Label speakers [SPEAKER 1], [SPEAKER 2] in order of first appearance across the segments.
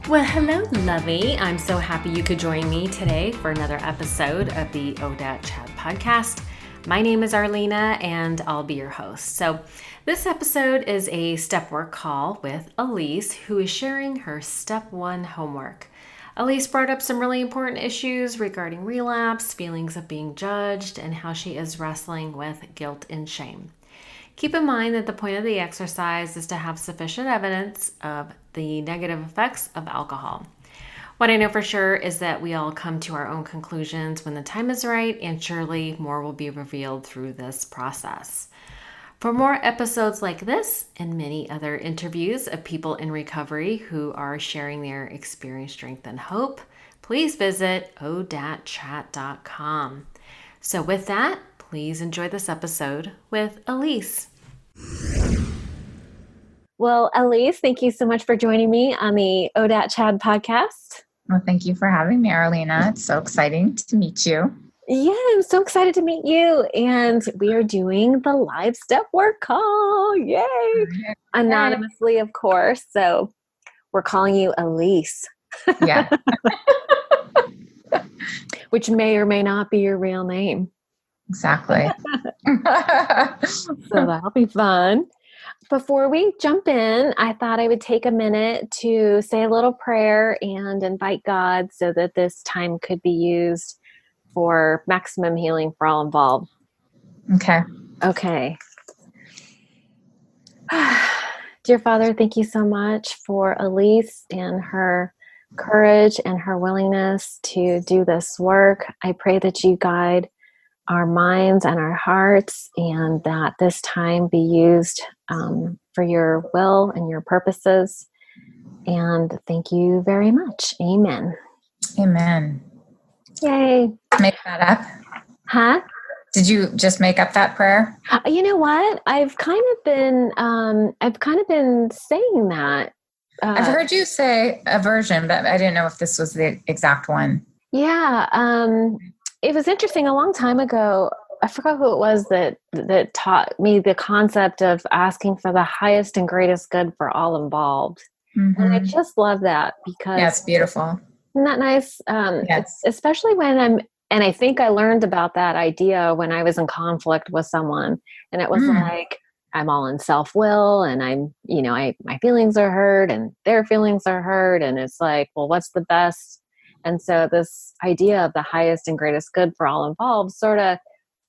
[SPEAKER 1] Well, hello, lovey. I'm so happy you could join me today for another episode of the ODAT Chat podcast. My name is Arlena, and I'll be your host. So this episode is a step work call with Alyse, who is sharing her step 1 homework. Alyse brought up some really important issues regarding relapse, feelings of being judged, and how she is wrestling with guilt and shame. Keep in mind that the point of the exercise is to have sufficient evidence of the negative effects of alcohol. What I know for sure is that we all come to our own conclusions when the time is right, and surely more will be revealed through this process. For more episodes like this and many other interviews of people in recovery who are sharing their experience, strength, and hope, please visit odatchat.com. So with that, please enjoy this episode with Alyse. Well, Alyse, thank you so much for joining me on the ODAT Chat podcast.
[SPEAKER 2] Well, thank you for having me, Arlena. It's so exciting to meet you.
[SPEAKER 1] Yeah, I'm so excited to meet you. And we are doing the live step work call. Yay! Anonymously, of course. So we're calling you Alyse.
[SPEAKER 2] Yeah.
[SPEAKER 1] Which may or may not be your real name.
[SPEAKER 2] Exactly.
[SPEAKER 1] So that'll be fun. Before we jump in, I thought I would take a minute to say a little prayer and invite God so that this time could be used for maximum healing for all involved.
[SPEAKER 2] Okay.
[SPEAKER 1] Dear Father, thank you so much for Alyse and her courage and her willingness to do this work. I pray that you guide our minds and our hearts, and that this time be used for your will and your purposes. And thank you very much. Amen.
[SPEAKER 2] Amen.
[SPEAKER 1] Yay.
[SPEAKER 2] Make that up?
[SPEAKER 1] Huh?
[SPEAKER 2] Did you just make up that prayer?
[SPEAKER 1] You know what? I've kind of been saying that.
[SPEAKER 2] I've heard you say a version, but I didn't know if this was the exact one.
[SPEAKER 1] Yeah. It was interesting. A long time ago, I forgot who it was that taught me the concept of asking for the highest and greatest good for all involved. Mm-hmm. And I just love that because
[SPEAKER 2] yeah, it's beautiful.
[SPEAKER 1] Isn't that nice?
[SPEAKER 2] Yes.
[SPEAKER 1] Especially when and I think I learned about that idea when I was in conflict with someone, and it was like, I'm all in self-will, and my feelings are hurt and their feelings are hurt. And it's like, well, what's the best? And so this idea of the highest and greatest good for all involved sort of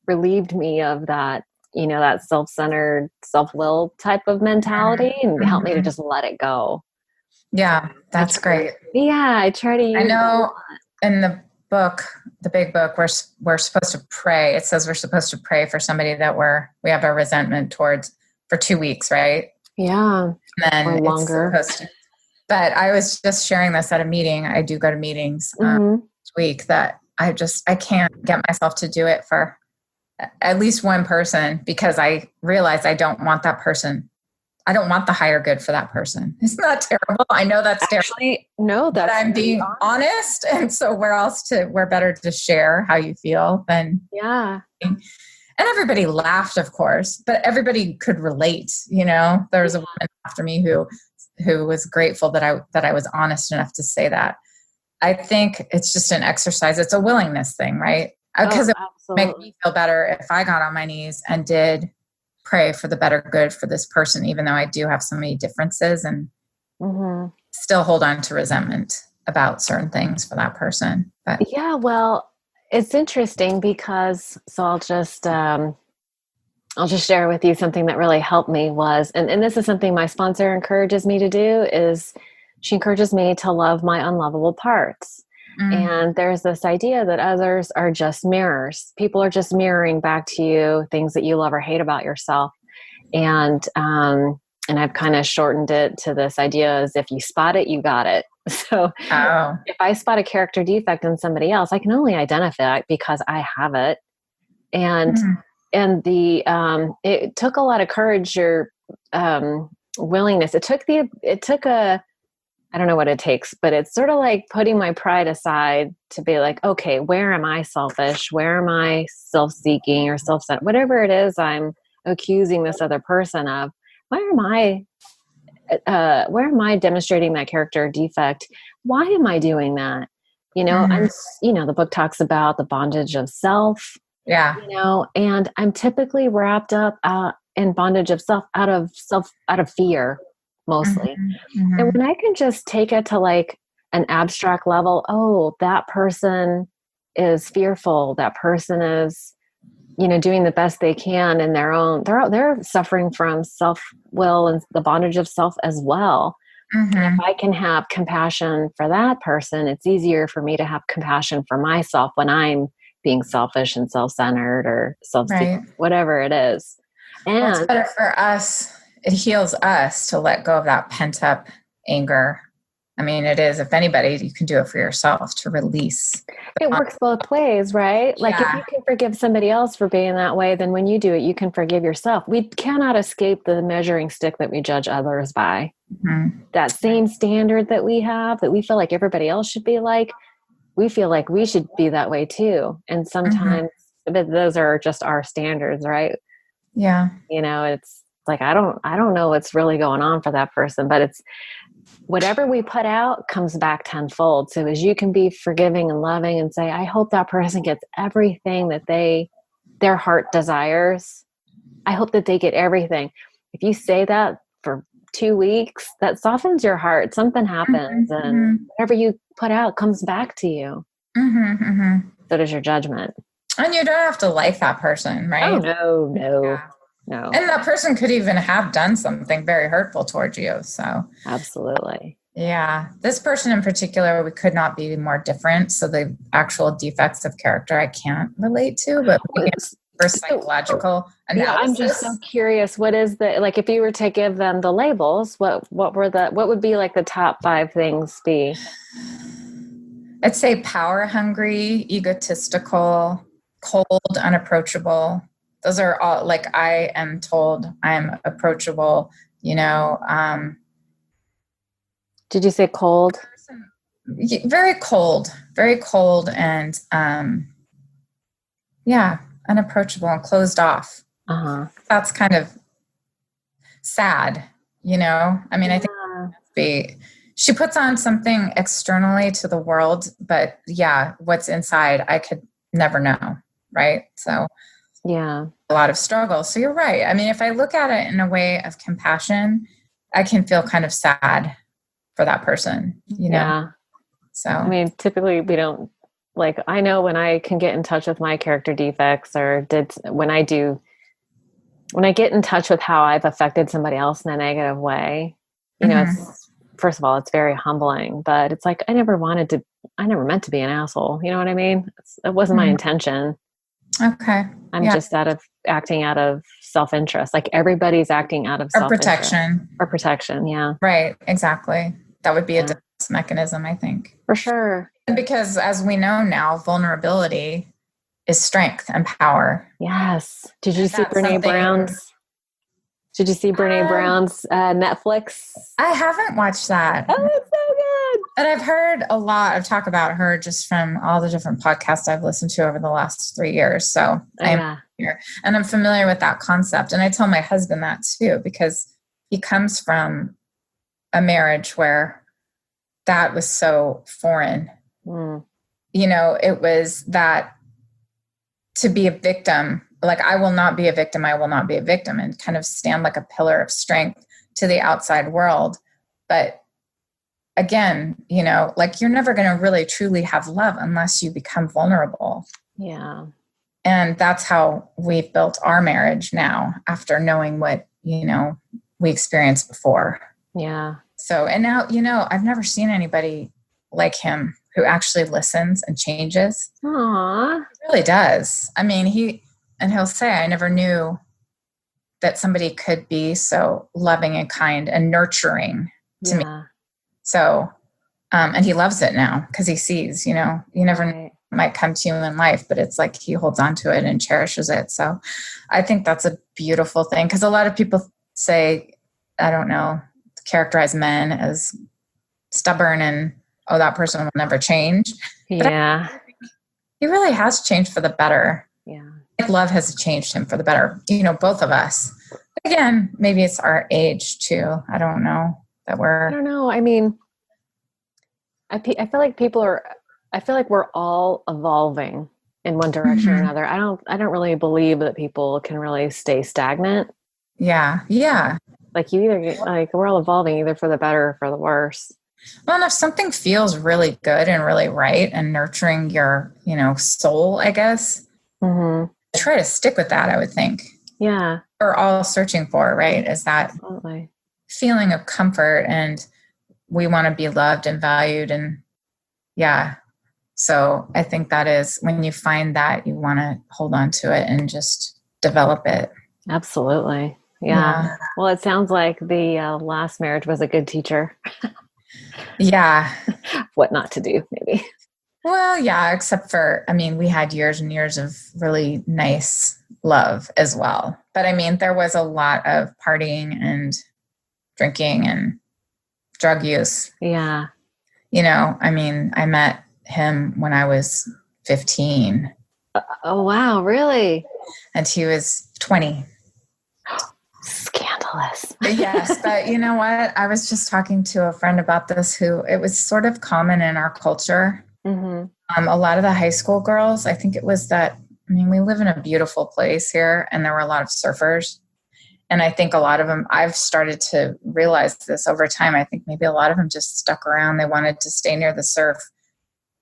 [SPEAKER 1] relieved me of that, that self-centered, self-will type of mentality, and helped me to just let it go.
[SPEAKER 2] Yeah, that's great.
[SPEAKER 1] Yeah, I try to use
[SPEAKER 2] I know in the book, the big book, we're supposed to pray. It says we're supposed to pray for somebody that we have a resentment towards for 2 weeks, right?
[SPEAKER 1] Yeah.
[SPEAKER 2] And then
[SPEAKER 1] or longer.
[SPEAKER 2] It's supposed to. But I was just sharing this at a meeting. I do go to meetings each week, that I can't get myself to do it for at least one person, because I realize I don't want that person. I don't want the higher good for that person. Isn't that terrible? I know that's terrible.
[SPEAKER 1] No,
[SPEAKER 2] but I'm being honest. And so we're better to share how you feel than.
[SPEAKER 1] Yeah.
[SPEAKER 2] And everybody laughed, of course, but everybody could relate. There was a woman after me who was grateful that I was honest enough to say that. I think it's just an exercise. It's a willingness thing, right? Because it would make me feel better if I got on my knees and did pray for the better good for this person, even though I do have so many differences and still hold on to resentment about certain things for that person. But
[SPEAKER 1] yeah, well, it's interesting because, so I'll just share with you something that really helped me was, and this is something my sponsor encourages me to do, is she encourages me to love my unlovable parts. And there's this idea that others are just mirrors. People are just mirroring back to you things that you love or hate about yourself. And I've kind of shortened it to this idea as if you spot it, you got it. So if I spot a character defect in somebody else, I can only identify it because I have it. And it took a lot of courage or willingness. It took I don't know what it takes, but it's sort of like putting my pride aside to be like, okay, where am I selfish? Where am I self-seeking or self-centered? Whatever it is I'm accusing this other person of, where am I where am I demonstrating that character defect? Why am I doing that? The book talks about the bondage of self,
[SPEAKER 2] Yeah.
[SPEAKER 1] And I'm typically wrapped up in bondage of self out of fear, mostly. And when I can just take it to like an abstract level, oh, that person is fearful. That person is, doing the best they can in their own, they're suffering from self-will and the bondage of self as well. And if I can have compassion for that person, it's easier for me to have compassion for myself when I'm being selfish and self-centered or self-seeking, whatever it is. And
[SPEAKER 2] well, it's better for us. It heals us to let go of that pent-up anger. I mean, it is, if anybody, you can do it for yourself to release.
[SPEAKER 1] It works both ways, right? Like if you can forgive somebody else for being that way, then when you do it, you can forgive yourself. We cannot escape the measuring stick that we judge others by. That same standard that we have, that we feel like everybody else should be like, we feel like we should be that way too. And sometimes those are just our standards, right?
[SPEAKER 2] Yeah.
[SPEAKER 1] It's like, I don't know what's really going on for that person, but it's whatever we put out comes back tenfold. So as you can be forgiving and loving and say, I hope that person gets everything that their heart desires. I hope that they get everything. If you say that for 2 weeks, that softens your heart. Something happens and whatever you put out comes back to you. So does your judgment.
[SPEAKER 2] And you don't have to like that person, right?
[SPEAKER 1] Oh, no.
[SPEAKER 2] And that person could even have done something very hurtful towards you. So
[SPEAKER 1] absolutely.
[SPEAKER 2] Yeah. This person in particular, we could not be more different. So the actual defects of character, I can't relate to, but for psychological analysis.
[SPEAKER 1] Yeah, I'm just so curious. What is like, if you were to give them the labels, what would be like the top 5 things be?
[SPEAKER 2] I'd say power hungry, egotistical, cold, unapproachable. Those are all, like, I am told I'm approachable,
[SPEAKER 1] Did you say cold?
[SPEAKER 2] Very cold and, unapproachable and closed off. That's kind of sad, I mean, I think she puts on something externally to the world, but what's inside, I could never know. Right. So a lot of struggle. So you're right. I mean, if I look at it in a way of compassion, I can feel kind of sad for that person,
[SPEAKER 1] Yeah.
[SPEAKER 2] So,
[SPEAKER 1] I mean, typically we don't, like, I know when I can get in touch with my character defects when I get in touch with how I've affected somebody else in a negative way, it's, first of all, it's very humbling, but it's like, I never meant to be an asshole. You know what I mean? It wasn't my intention.
[SPEAKER 2] Okay.
[SPEAKER 1] I'm just acting out of self-interest. Like everybody's acting out of
[SPEAKER 2] protection.
[SPEAKER 1] Or protection. Yeah.
[SPEAKER 2] Right. Exactly. That would be a defense mechanism, I think.
[SPEAKER 1] For sure.
[SPEAKER 2] Because as we know now, vulnerability is strength and power.
[SPEAKER 1] Yes. Did you see Brene Brown's Netflix?
[SPEAKER 2] I haven't watched that.
[SPEAKER 1] Oh, it's so good.
[SPEAKER 2] And I've heard a lot of talk about her just from all the different podcasts I've listened to over the last 3 years. So I'm here and I'm familiar with that concept. And I tell my husband that too, because he comes from a marriage where that was so foreign. It was that to be a victim, like, I will not be a victim. I will not be a victim, and kind of stand like a pillar of strength to the outside world. But again, like, you're never going to really truly have love unless you become vulnerable.
[SPEAKER 1] Yeah.
[SPEAKER 2] And that's how we've built our marriage now, after knowing what, we experienced before.
[SPEAKER 1] Yeah.
[SPEAKER 2] So, and now, I've never seen anybody like him who actually listens and changes.
[SPEAKER 1] Aww.
[SPEAKER 2] He really does. I mean, he'll say, I never knew that somebody could be so loving and kind and nurturing to me. So, and he loves it now because he sees, you never know what might come to you in life, but it's like he holds on to it and cherishes it. So I think that's a beautiful thing, because a lot of people say, I don't know, characterize men as stubborn and, oh, that person will never change.
[SPEAKER 1] Yeah.
[SPEAKER 2] He really has changed for the better.
[SPEAKER 1] Yeah.
[SPEAKER 2] Love has changed him for the better. Both of us. Again, maybe it's our age too. I don't know that
[SPEAKER 1] I don't know. I mean, I feel like I feel like we're all evolving in one direction or another. I don't really believe that people can really stay stagnant.
[SPEAKER 2] Yeah. Yeah.
[SPEAKER 1] Like you either get, like we're all evolving either for the better or for the worse.
[SPEAKER 2] Well, and if something feels really good and really right and nurturing your, soul, I guess, try to stick with that, I would think.
[SPEAKER 1] Yeah.
[SPEAKER 2] We're all searching for, right? Is that
[SPEAKER 1] Absolutely.
[SPEAKER 2] feeling of comfort, and we want to be loved and valued. And yeah. So I think that is when you find that, you want to hold on to it and just develop it.
[SPEAKER 1] Absolutely. Yeah. Well, it sounds like the last marriage was a good teacher.
[SPEAKER 2] Yeah.
[SPEAKER 1] What not to do, maybe.
[SPEAKER 2] Well, yeah, except for, we had years and years of really nice love as well. But there was a lot of partying and drinking and drug use.
[SPEAKER 1] Yeah.
[SPEAKER 2] I met him when I was 15.
[SPEAKER 1] Oh, wow. Really?
[SPEAKER 2] And he was 20.
[SPEAKER 1] Scandalous.
[SPEAKER 2] Yes, but you know what? I was just talking to a friend about this who it was sort of common in our culture. A lot of the high school girls, I think it was that, we live in a beautiful place here, and there were a lot of surfers. And I think a lot of them, I've started to realize this over time. I think maybe a lot of them just stuck around. They wanted to stay near the surf.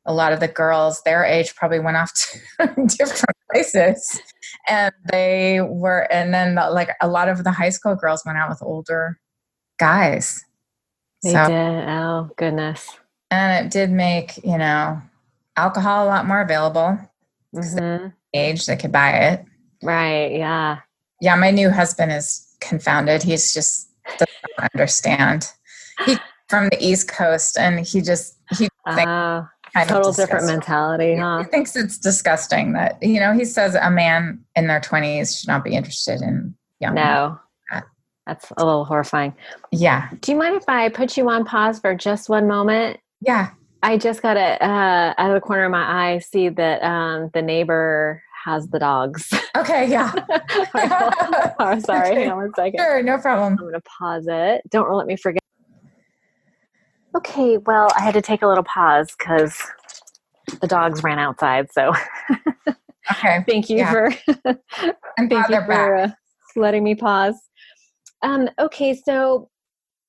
[SPEAKER 2] A lot of the girls their age probably went off to different places. And then a lot of the high school girls went out with older guys.
[SPEAKER 1] They did. Oh, goodness.
[SPEAKER 2] And it did make, alcohol a lot more available. Age they could buy it.
[SPEAKER 1] Right. Yeah.
[SPEAKER 2] Yeah. My new husband is confounded. He's just doesn't understand. He's from the East Coast, and he
[SPEAKER 1] total different mentality, huh?
[SPEAKER 2] He thinks it's disgusting that, he says a man in their 20s should not be interested in young men.
[SPEAKER 1] No. That's a little horrifying.
[SPEAKER 2] Yeah.
[SPEAKER 1] Do you mind if I put you on pause for just one moment?
[SPEAKER 2] Yeah.
[SPEAKER 1] I just got to, out of the corner of my eye, see that the neighbor has the dogs.
[SPEAKER 2] Okay, yeah.
[SPEAKER 1] Oh, sorry, okay. Hang on 1 second.
[SPEAKER 2] Sure, no problem.
[SPEAKER 1] I'm going to pause it. Don't let me forget. Okay, well, I had to take a little pause because the dogs ran outside. So
[SPEAKER 2] okay.
[SPEAKER 1] Thank you for letting me pause. Okay, so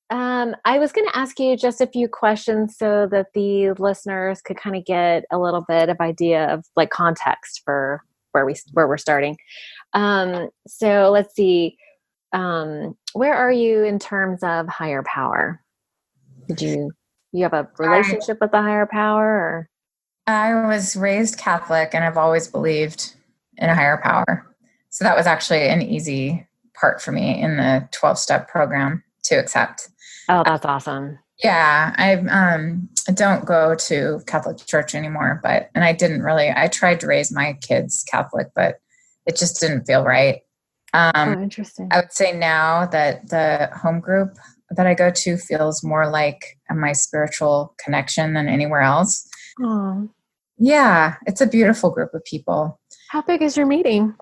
[SPEAKER 1] I was going to ask you just a few questions so that the listeners could kind of get a little bit of idea of like context for where we're starting. So let's see. Where are you in terms of higher power? You have a relationship with the higher power? Or?
[SPEAKER 2] I was raised Catholic, and I've always believed in a higher power. So that was actually an easy part for me in the 12-step program to accept.
[SPEAKER 1] Oh, that's awesome.
[SPEAKER 2] Yeah, I don't go to Catholic church anymore, and I tried to raise my kids Catholic, but it just didn't feel right.
[SPEAKER 1] Interesting.
[SPEAKER 2] I would say now that the home group that I go to feels more like my spiritual connection than anywhere else.
[SPEAKER 1] Oh.
[SPEAKER 2] Yeah, it's a beautiful group of people.
[SPEAKER 1] How big is your meeting?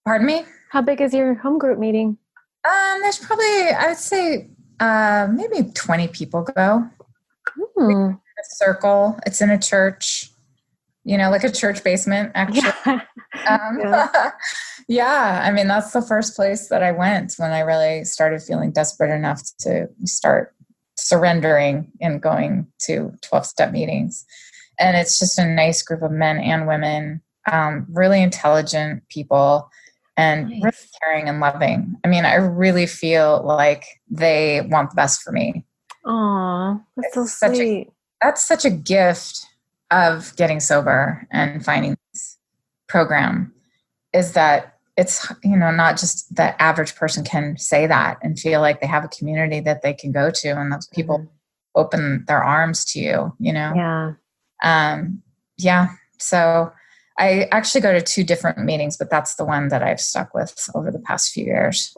[SPEAKER 2] Pardon me?
[SPEAKER 1] How big is your home group meeting?
[SPEAKER 2] There's probably, I would say, maybe 20 people go. A circle. It's in a church, like a church basement, actually. Yeah. That's the first place that I went when I really started feeling desperate enough to start surrendering and going to 12-step meetings. And it's just a nice group of men and women, really intelligent people, and really caring and loving. I really feel like they want the best for me.
[SPEAKER 1] Aw, that's so sweet.
[SPEAKER 2] That's such a gift of getting sober and finding this program, is that it's, not just the average person can say that and feel like they have a community that they can go to, and those people open their arms to you,
[SPEAKER 1] Yeah.
[SPEAKER 2] Yeah. So I actually go to 2 different meetings, but that's the one that I've stuck with over the past few years.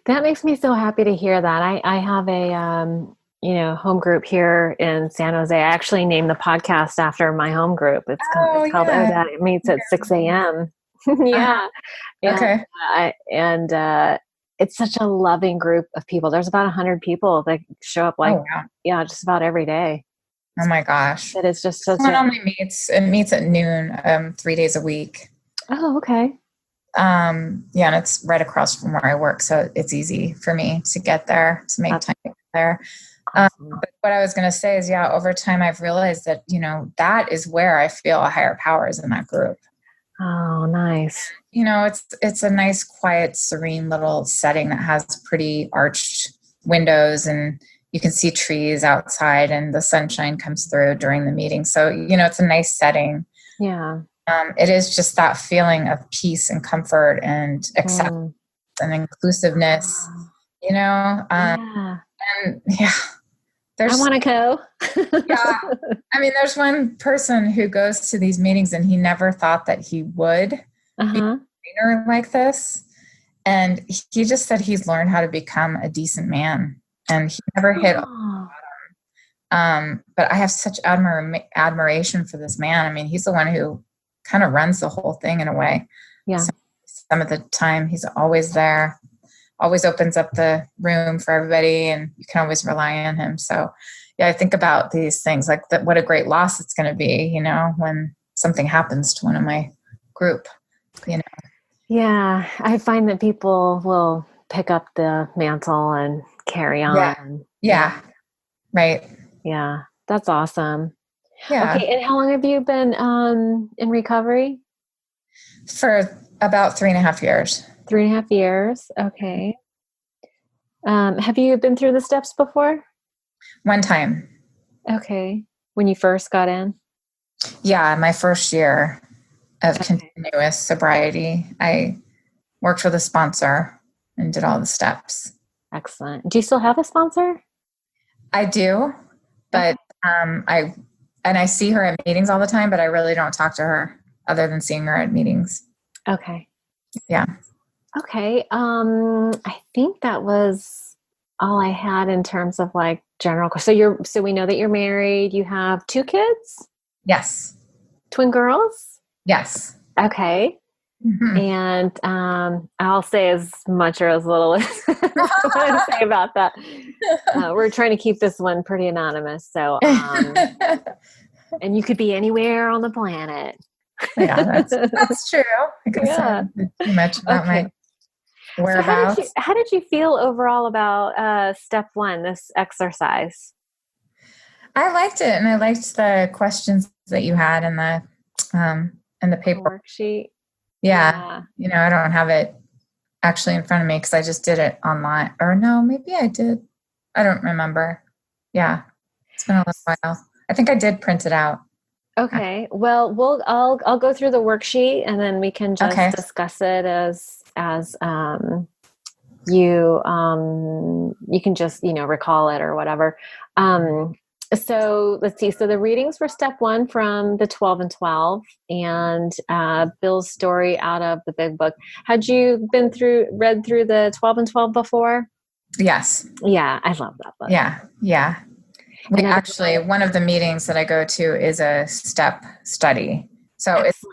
[SPEAKER 1] That makes me so happy to hear that. I have a, home group here in San Jose. I actually named the podcast after my home group. It's called ODAT. It meets at 6 a.m. Yeah.
[SPEAKER 2] Okay.
[SPEAKER 1] it's such a loving group of people. There's about 100 people that show up like,
[SPEAKER 2] Oh, wow.
[SPEAKER 1] yeah, just about every day.
[SPEAKER 2] Oh my gosh.
[SPEAKER 1] It is just
[SPEAKER 2] This
[SPEAKER 1] such
[SPEAKER 2] one
[SPEAKER 1] a,
[SPEAKER 2] only meets at noon, 3 days a week.
[SPEAKER 1] oh, okay.
[SPEAKER 2] Yeah, and it's right across from where I work. So it's easy for me to get there, to make time to get there.
[SPEAKER 1] Awesome.
[SPEAKER 2] But what I was going to say is, yeah, over time, I've realized that, that is where I feel a higher power is in that group.
[SPEAKER 1] Oh, nice.
[SPEAKER 2] It's a nice, quiet, serene little setting that has pretty arched windows, and you can see trees outside and the sunshine comes through during the meeting. So, it's a nice setting.
[SPEAKER 1] Yeah.
[SPEAKER 2] It is just that feeling of peace and comfort and acceptance and inclusiveness,
[SPEAKER 1] Yeah.
[SPEAKER 2] and yeah,
[SPEAKER 1] I want to go.
[SPEAKER 2] yeah. I mean, there's one person who goes to these meetings and he never thought that he would be a trainer like this. And he just said he's learned how to become a decent man, and he never hit. But I have such admiration for this man. I mean, he's the one who kind of runs the whole thing in a way.
[SPEAKER 1] Yeah.
[SPEAKER 2] So some of the time he's always there, always opens up the room for everybody, and you can always rely on him. So yeah, I think about these things like that. What a great loss it's going to be, when something happens to one of my group,
[SPEAKER 1] Yeah. I find that people will pick up the mantle and carry on.
[SPEAKER 2] Yeah. Right.
[SPEAKER 1] Yeah. That's awesome.
[SPEAKER 2] Yeah.
[SPEAKER 1] Okay. And how long have you been in recovery?
[SPEAKER 2] For about 3.5 years.
[SPEAKER 1] 3.5 years. Okay. Have you been through the steps before?
[SPEAKER 2] One time.
[SPEAKER 1] Okay. When you first got in?
[SPEAKER 2] Yeah. My first year of continuous sobriety, I worked with a sponsor and did all the steps.
[SPEAKER 1] Excellent. Do you still have a sponsor?
[SPEAKER 2] I do, but I see her at meetings all the time, but I really don't talk to her other than seeing her at meetings.
[SPEAKER 1] Okay.
[SPEAKER 2] Yeah.
[SPEAKER 1] Okay. I think that was all I had in terms of like general. So we know that you're married. You have 2 kids?
[SPEAKER 2] Yes.
[SPEAKER 1] Twin girls?
[SPEAKER 2] Yes.
[SPEAKER 1] Okay. Mm-hmm. And I'll say as much or as little as I want to say about that. We're trying to keep this one pretty anonymous. So, and you could be anywhere on the planet.
[SPEAKER 2] Yeah, that's true. I guess I don't know too much about my whereabouts.
[SPEAKER 1] So how did you feel overall about step 1, this exercise?
[SPEAKER 2] I liked it, and I liked the questions that you had in the paper
[SPEAKER 1] worksheet.
[SPEAKER 2] Yeah. I don't have it actually in front of me because I just did it online. Or no, maybe I did. I don't remember. Yeah. It's been a little while. I think I did print it out.
[SPEAKER 1] Okay. Well, I'll go through the worksheet and then we can just discuss it as you can just, recall it or whatever. So let's see. So the readings were step 1 from the 12 and 12 and Bill's story out of the big book. Had you read through the 12 and 12 before?
[SPEAKER 2] Yes.
[SPEAKER 1] Yeah. I love that book.
[SPEAKER 2] Yeah. Yeah. We actually, one of the meetings that I go to is a step study. So it's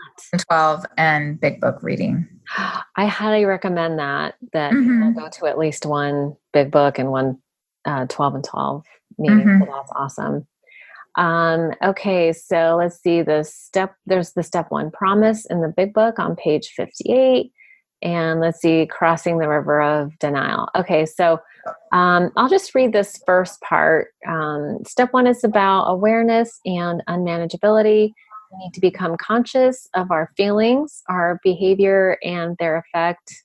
[SPEAKER 2] 12 and big book reading.
[SPEAKER 1] I highly recommend that people go to at least one big book and one 12 and 12 meeting. So that's awesome. Okay. So let's see there's the step 1 promise in the big book on page 58. And let's see, crossing the river of denial. Okay. So I'll just read this first part. Step 1 is about awareness and unmanageability. We need to become conscious of our feelings, our behavior, and their effects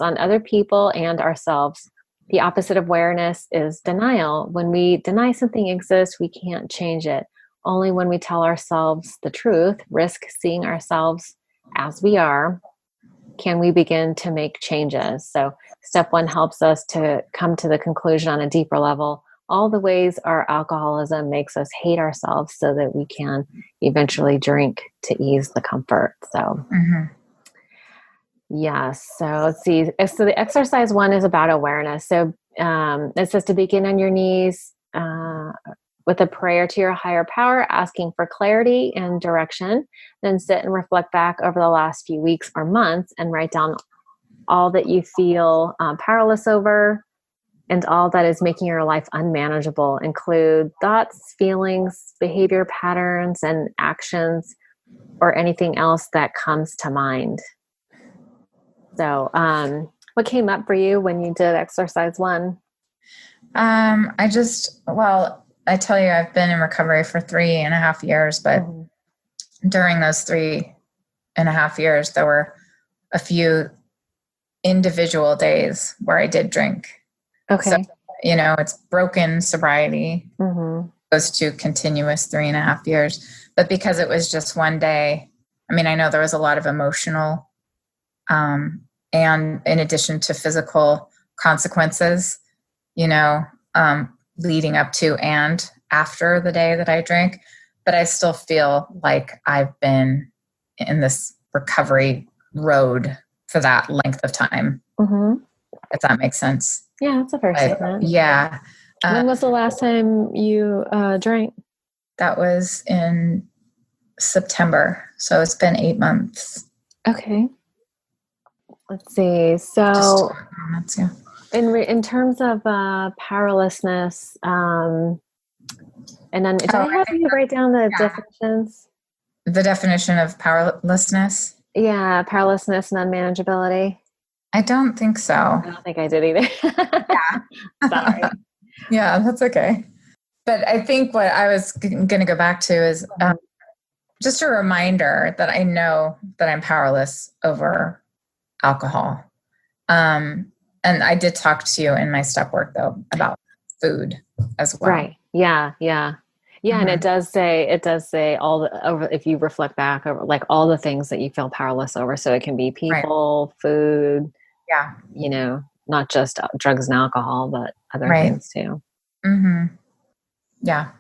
[SPEAKER 1] on other people and ourselves. The opposite of awareness is denial. When we deny something exists, we can't change it. Only when we tell ourselves the truth, risk seeing ourselves as we are, can we begin to make changes. So step 1 helps us to come to the conclusion on a deeper level, all the ways our alcoholism makes us hate ourselves so that we can eventually drink to ease the comfort. So yes. So let's see. So the exercise 1 is about awareness. So it says to begin on your knees with a prayer to your higher power, asking for clarity and direction. Then sit and reflect back over the last few weeks or months and write down all that you feel powerless over, and all that is making your life unmanageable include thoughts, feelings, behavior patterns, and actions, or anything else that comes to mind. So, what came up for you when you did exercise 1?
[SPEAKER 2] I tell you, I've been in recovery for 3.5 years, but during those 3.5 years, there were a few individual days where I did drink.
[SPEAKER 1] Okay.
[SPEAKER 2] So, it's broken sobriety goes to continuous 3.5 years. But because it was just one day, I know there was a lot of emotional, and in addition to physical consequences, leading up to and after the day that I drank. But I still feel like I've been in this recovery road for that length of time, if that makes sense.
[SPEAKER 1] Yeah, that's a fair statement.
[SPEAKER 2] Yeah.
[SPEAKER 1] When was the last time you drank?
[SPEAKER 2] That was in September. So it's been 8 months.
[SPEAKER 1] Okay. Let's see. So
[SPEAKER 2] months, yeah.
[SPEAKER 1] In terms of powerlessness, and then did I have you write down the definitions?
[SPEAKER 2] The definition of powerlessness?
[SPEAKER 1] Yeah, powerlessness and unmanageability.
[SPEAKER 2] I don't think so.
[SPEAKER 1] I don't think I did either.
[SPEAKER 2] Yeah.
[SPEAKER 1] Sorry.
[SPEAKER 2] Yeah, that's okay. But I think what I was going to go back to is just a reminder that I know that I'm powerless over alcohol. And I did talk to you in my step work, though, about food as well.
[SPEAKER 1] Right. Yeah. And it does say all the over, if you reflect back over like all the things that you feel powerless over. So it can be people, food, not just drugs and alcohol, but other things too.
[SPEAKER 2] Yeah.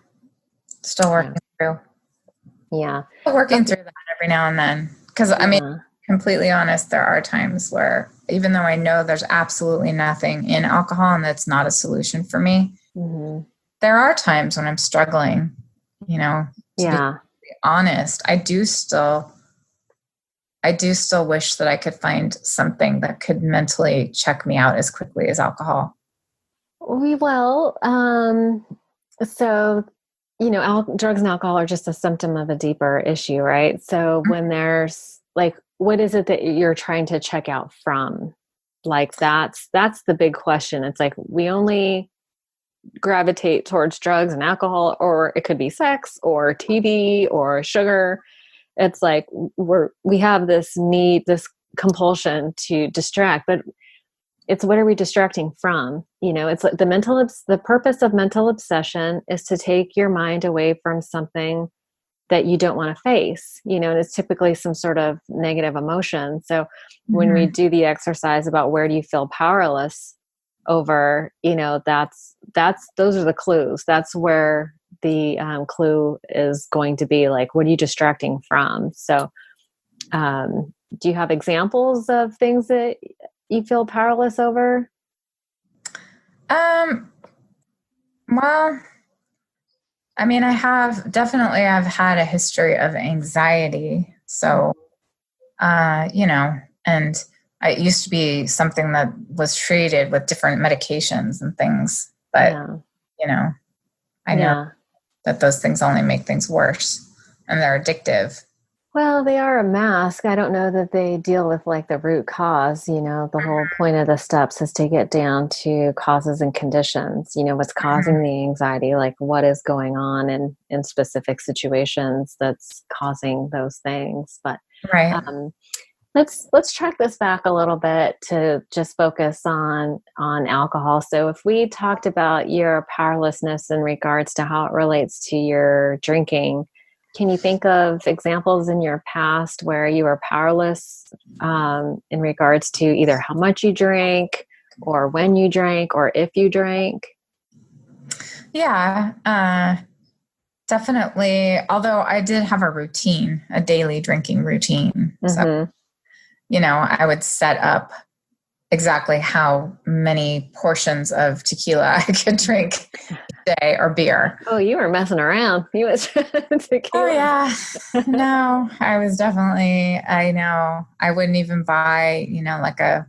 [SPEAKER 2] Still working through.
[SPEAKER 1] Yeah.
[SPEAKER 2] Still working through that every now and then. Because completely honest, there are times where even though I know there's absolutely nothing in alcohol and that's not a solution for me, there are times when I'm struggling, to be honest. I do still wish that I could find something that could mentally check me out as quickly as alcohol.
[SPEAKER 1] So, drugs and alcohol are just a symptom of a deeper issue, right? So when there's what is it that you're trying to check out from? Like that's the big question. It's like we only gravitate towards drugs and alcohol, or it could be sex or TV or sugar. It's like we have this need, this compulsion to distract, but it's what are we distracting from? It's like the purpose of mental obsession is to take your mind away from something that you don't want to face, and it's typically some sort of negative emotion. So when we do the exercise about where do you feel powerless over, those are the clues. That's where the clue is going to be like, what are you distracting from? So do you have examples of things that you feel powerless over?
[SPEAKER 2] Well, I've had a history of anxiety. So, and it used to be something that was treated with different medications and things. But, I know that those things only make things worse and they're addictive.
[SPEAKER 1] Well, they are a mask. I don't know that they deal with the root cause. The whole point of the steps is to get down to causes and conditions, what's causing the anxiety, like what is going on in specific situations that's causing those things. But let's track this back a little bit to just focus on alcohol. So if we talked about your powerlessness in regards to how it relates to your drinking, can you think of examples in your past where you were powerless in regards to either how much you drank or when you drank or if you drank?
[SPEAKER 2] Yeah, definitely. Although I did have a daily drinking routine. So, I would set up exactly how many portions of tequila I could drink a day or beer.
[SPEAKER 1] Oh, you were messing around. You was tequila.
[SPEAKER 2] Oh, yeah. No, I was definitely, I know. I wouldn't even buy, like a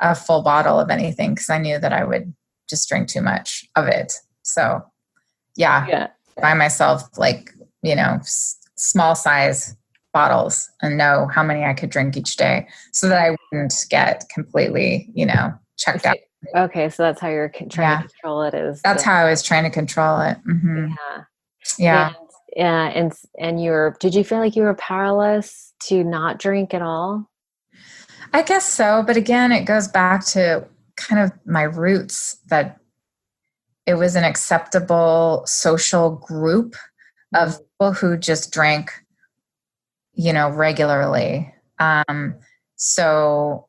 [SPEAKER 2] a full bottle of anything because I knew that I would just drink too much of it. So yeah. Buy myself like, small size bottles and know how many I could drink each day so that I wouldn't get completely, checked out.
[SPEAKER 1] Okay. So that's how you're trying to control it
[SPEAKER 2] That's how I was trying to control it. Mm-hmm.
[SPEAKER 1] Yeah. And did you feel like you were powerless to not drink at all?
[SPEAKER 2] I guess so. But again, it goes back to kind of my roots that it was an acceptable social group of people who just drank, regularly. So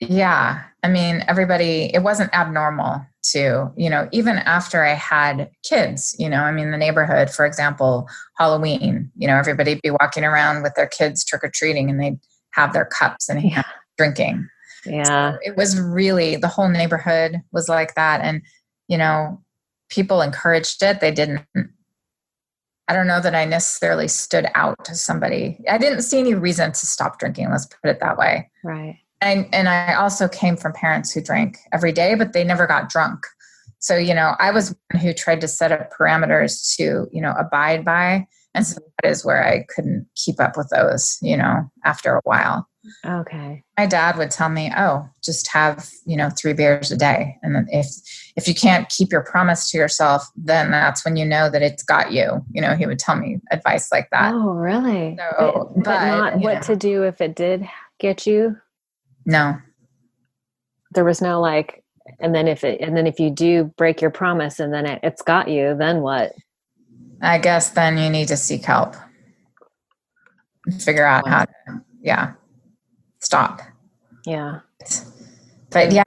[SPEAKER 2] yeah, I mean, it wasn't abnormal to, even after I had kids, the neighborhood, for example, Halloween, everybody'd be walking around with their kids trick-or-treating and they'd have their cups and drinking.
[SPEAKER 1] Yeah.
[SPEAKER 2] So it was really, the whole neighborhood was like that. And, people encouraged it. They didn't, I don't know that I necessarily stood out to somebody. I didn't see any reason to stop drinking. Let's put it that way.
[SPEAKER 1] Right.
[SPEAKER 2] And I also came from parents who drank every day, but they never got drunk. So, I was one who tried to set up parameters to, abide by. And so that is where I couldn't keep up with those, after a while.
[SPEAKER 1] Okay.
[SPEAKER 2] My dad would tell me, just have, 3 beers a day. And then if you can't keep your promise to yourself, then that's when you know that it's got you. He would tell me advice like that.
[SPEAKER 1] Oh, really?
[SPEAKER 2] So,
[SPEAKER 1] but not what to do if it did get you?
[SPEAKER 2] No.
[SPEAKER 1] There was no and then if you do break your promise and then it's got you, then what?
[SPEAKER 2] I guess then you need to seek help. Figure out how to, stop.
[SPEAKER 1] Yeah.
[SPEAKER 2] But I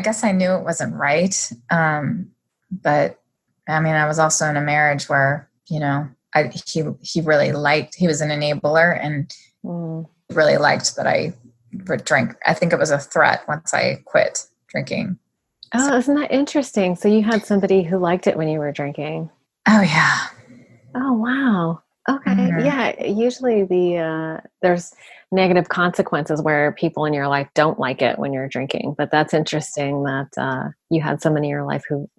[SPEAKER 2] guess I knew it wasn't right. But I mean, I was also in a marriage where, he really liked, he was an enabler and really liked that I would drink. I think it was a threat once I quit drinking.
[SPEAKER 1] Oh, isn't that interesting? So you had somebody who liked it when you were drinking.
[SPEAKER 2] Oh yeah.
[SPEAKER 1] Oh, wow. Okay. Mm-hmm. Yeah. Usually there's negative consequences where people in your life don't like it when you're drinking, but that's interesting that you had someone in your life who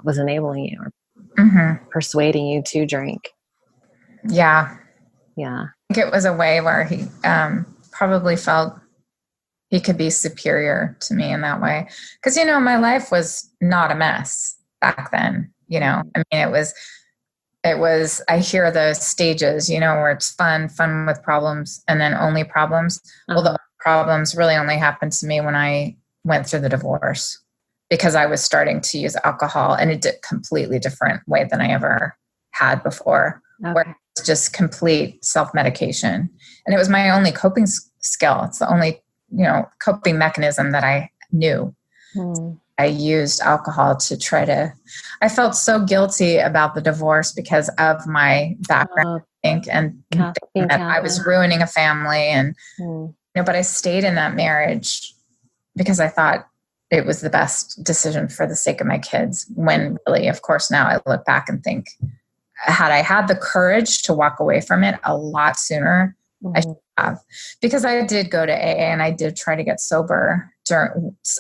[SPEAKER 1] was enabling you or persuading you to drink.
[SPEAKER 2] Yeah.
[SPEAKER 1] Yeah.
[SPEAKER 2] I think it was a way where he probably felt he could be superior to me in that way. Because, my life was not a mess back then. I mean, it was, I hear the stages, where it's fun with problems and then only problems. Well, the problems really only happened to me when I went through the divorce because I was starting to use alcohol in a completely different way than I ever had before. Okay. Where it's just complete self-medication. And it was my only coping skill. It's the only, coping mechanism that I knew. I used alcohol to I felt so guilty about the divorce because of my background, I think, and that I was ruining a family and, but I stayed in that marriage because I thought it was the best decision for the sake of my kids. When really, of course, now I look back and think, had I had the courage to walk away from it a lot sooner, I should have. Because I did go to AA and I did try to get sober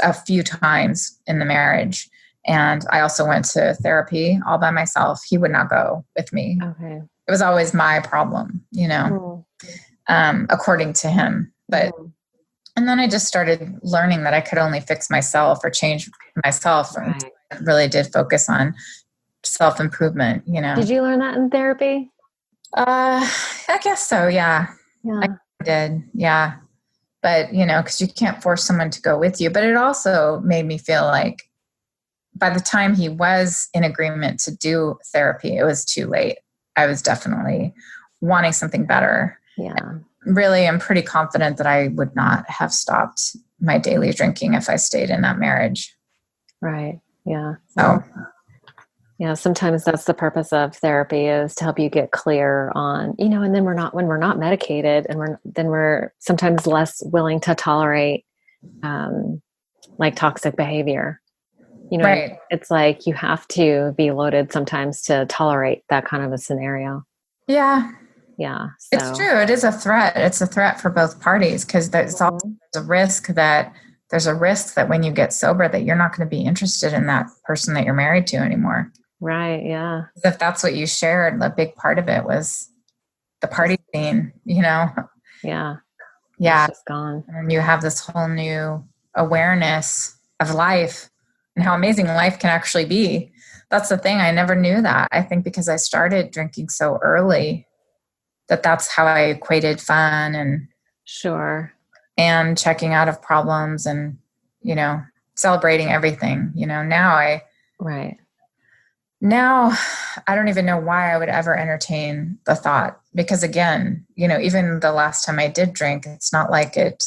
[SPEAKER 2] a few times in the marriage. And I also went to therapy all by myself. He would not go with me. Okay. It was always my problem, according to him. But and then I just started learning that I could only fix myself or change myself. Right. And I really did focus on self-improvement, Did
[SPEAKER 1] you learn that in therapy?
[SPEAKER 2] I guess so, yeah. I did, yeah. But, because you can't force someone to go with you. But it also made me feel like by the time he was in agreement to do therapy, it was too late. I was definitely wanting something better. Yeah. Really, I'm pretty confident that I would not have stopped my daily drinking if I stayed in that marriage.
[SPEAKER 1] Right. Yeah.
[SPEAKER 2] So.
[SPEAKER 1] Yeah, sometimes that's the purpose of therapy is to help you get clear on, and then when we're not medicated and we're sometimes less willing to tolerate like toxic behavior. Right. It's like you have to be loaded sometimes to tolerate that kind of a scenario.
[SPEAKER 2] Yeah.
[SPEAKER 1] Yeah.
[SPEAKER 2] It's
[SPEAKER 1] So,
[SPEAKER 2] true. It is a threat. It's a threat for both parties because
[SPEAKER 1] mhm.
[SPEAKER 2] there's a risk that when you get sober that you're not going to be interested in that person that you're married to anymore.
[SPEAKER 1] Right. Yeah.
[SPEAKER 2] If that's what you shared, a big part of it was the party
[SPEAKER 1] Just,
[SPEAKER 2] scene, you know?
[SPEAKER 1] yeah. It's
[SPEAKER 2] Yeah.
[SPEAKER 1] just gone.
[SPEAKER 2] And you have this whole new awareness of life and how amazing life can actually be. That's the thing. I never knew that. I think because I started drinking so early that's how I equated fun
[SPEAKER 1] Sure.
[SPEAKER 2] and checking out of problems and, you know, celebrating everything.
[SPEAKER 1] Right.
[SPEAKER 2] Now I don't even know why I would ever entertain the thought because again, even the last time I did drink, it's not like it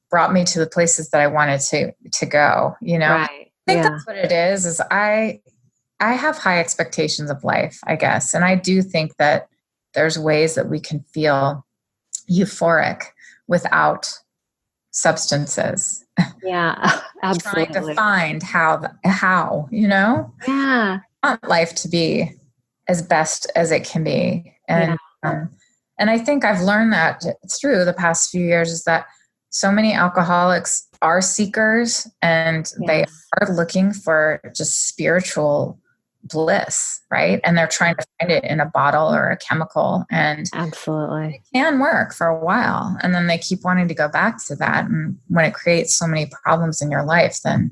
[SPEAKER 2] brought me to the places that I wanted to go. I
[SPEAKER 1] Right.
[SPEAKER 2] think
[SPEAKER 1] Yeah.
[SPEAKER 2] that's what it is I have high expectations of life, I guess. And I do think that there's ways that we can feel euphoric without substances.
[SPEAKER 1] Yeah.
[SPEAKER 2] Trying to
[SPEAKER 1] Absolutely.
[SPEAKER 2] find how,
[SPEAKER 1] Yeah.
[SPEAKER 2] I want life to be as best as it can be.
[SPEAKER 1] Yeah.
[SPEAKER 2] And I think I've learned that through the past few years is that so many alcoholics are seekers and they
[SPEAKER 1] Yes.
[SPEAKER 2] are looking for just spiritual bliss, right? And they're trying to find it in a bottle or a chemical. And
[SPEAKER 1] Absolutely.
[SPEAKER 2] it can work for a while. And then they keep wanting to go back to that. And when it creates so many problems in your life, then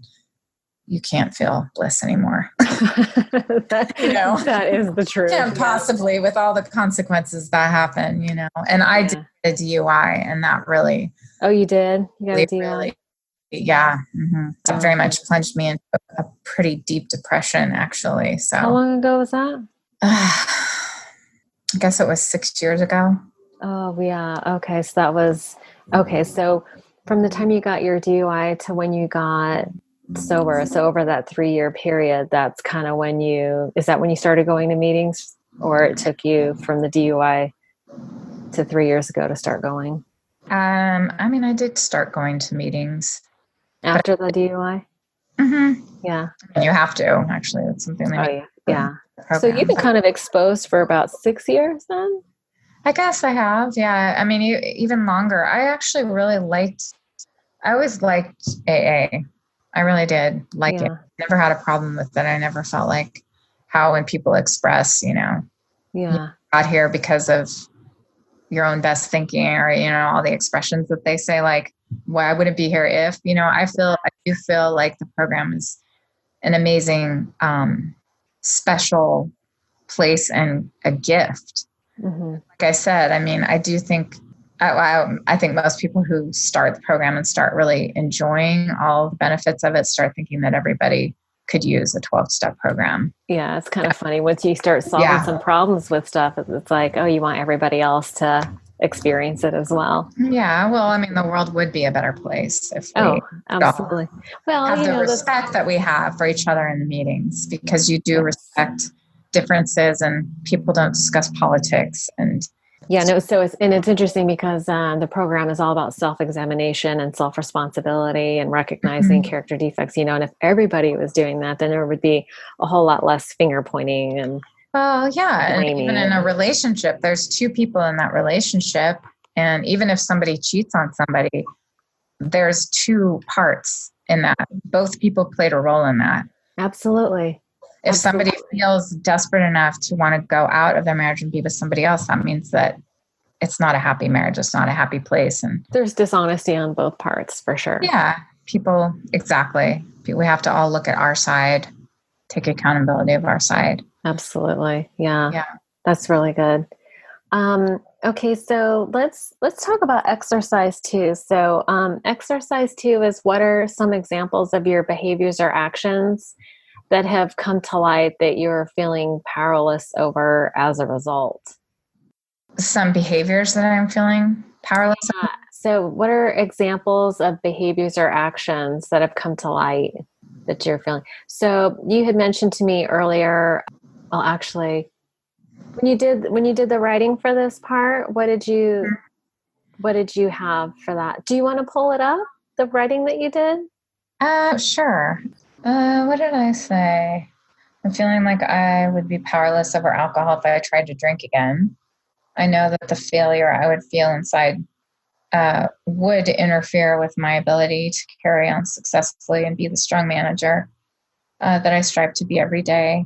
[SPEAKER 2] you can't feel bliss anymore.
[SPEAKER 1] That is the truth.
[SPEAKER 2] Can't possibly with all the consequences that happen. And I did
[SPEAKER 1] Yeah.
[SPEAKER 2] a DUI and that really,
[SPEAKER 1] Oh, you did? You got a
[SPEAKER 2] really,
[SPEAKER 1] DUI?
[SPEAKER 2] really, yeah. It
[SPEAKER 1] Oh,
[SPEAKER 2] very much plunged me into a pretty deep depression actually.
[SPEAKER 1] how
[SPEAKER 2] So
[SPEAKER 1] long ago was that?
[SPEAKER 2] I guess it was 6 years ago.
[SPEAKER 1] Oh, yeah. Okay. So that was okay. So from the time you got your DUI to when you got sober, so over that 3 year period, that's kind of is that when you started going to meetings, or it took you from the DUI to 3 years ago to start going
[SPEAKER 2] I did start going to meetings, but
[SPEAKER 1] after the DUI?
[SPEAKER 2] mhm,
[SPEAKER 1] Yeah.
[SPEAKER 2] and you have to actually. That's something they
[SPEAKER 1] Oh,
[SPEAKER 2] make
[SPEAKER 1] yeah.
[SPEAKER 2] in
[SPEAKER 1] Yeah.
[SPEAKER 2] the
[SPEAKER 1] So you've
[SPEAKER 2] program.
[SPEAKER 1] been kind of exposed for about 6 years then?
[SPEAKER 2] I guess I have. Yeah. Even longer. I always liked AA. I really did like it.
[SPEAKER 1] Yeah.
[SPEAKER 2] Never had a problem with it. I never felt like how when people express, you
[SPEAKER 1] Yeah.
[SPEAKER 2] got here because of your own best thinking or, all the expressions that they say, like, well, I wouldn't be here if, I do feel like the program is an amazing, special place and a gift.
[SPEAKER 1] Hmm.
[SPEAKER 2] Like I said, I do think I think most people who start the program and start really enjoying all the benefits of it start thinking that everybody could use a 12-step program.
[SPEAKER 1] Yeah, it's kind of funny. Once you start solving
[SPEAKER 2] Yeah.
[SPEAKER 1] some problems with stuff, it's like, oh, you want everybody else to experience it as well.
[SPEAKER 2] Yeah. Well, the world would be a better place if we
[SPEAKER 1] Oh,
[SPEAKER 2] all
[SPEAKER 1] absolutely. Well,
[SPEAKER 2] have the
[SPEAKER 1] that's,
[SPEAKER 2] respect that we have for each other in the meetings because you do
[SPEAKER 1] yes.
[SPEAKER 2] respect differences and people don't discuss politics and
[SPEAKER 1] Yeah, no, and it's interesting because the program is all about self-examination and self-responsibility and recognizing
[SPEAKER 2] Mhm.
[SPEAKER 1] character defects, and if everybody was doing that, then there would be a whole lot less finger pointing and
[SPEAKER 2] Well, yeah. And even
[SPEAKER 1] blaming.
[SPEAKER 2] in a relationship, there's two people in that relationship. And even if somebody cheats on somebody, there's two parts in that. Both people played a role in that.
[SPEAKER 1] Absolutely.
[SPEAKER 2] If somebody
[SPEAKER 1] Absolutely.
[SPEAKER 2] feels desperate enough to want to go out of their marriage and be with somebody else, that means that it's not a happy marriage. It's not a happy place. And
[SPEAKER 1] There's dishonesty on both parts for sure.
[SPEAKER 2] yeah, people, exactly. We have to all look at our side, take accountability of our side.
[SPEAKER 1] Absolutely. Yeah.
[SPEAKER 2] Yeah.
[SPEAKER 1] That's really good. Okay, so let's talk about exercise too. So, exercise too is what are some examples of your behaviors or actions that have come to light that you're feeling powerless over as a result?
[SPEAKER 2] Some behaviors that I'm feeling powerless.
[SPEAKER 1] So, what are examples of behaviors or actions that have come to light that you're feeling? So, you had mentioned to me earlier, well, actually, when you did the writing for this part, what did you have for that? Do you want to pull it up, the writing that you did?
[SPEAKER 2] Sure. What did I say? I'm feeling like I would be powerless over alcohol if I tried to drink again. I know that the failure I would feel inside would interfere with my ability to carry on successfully and be the strong manager that I strive to be every day.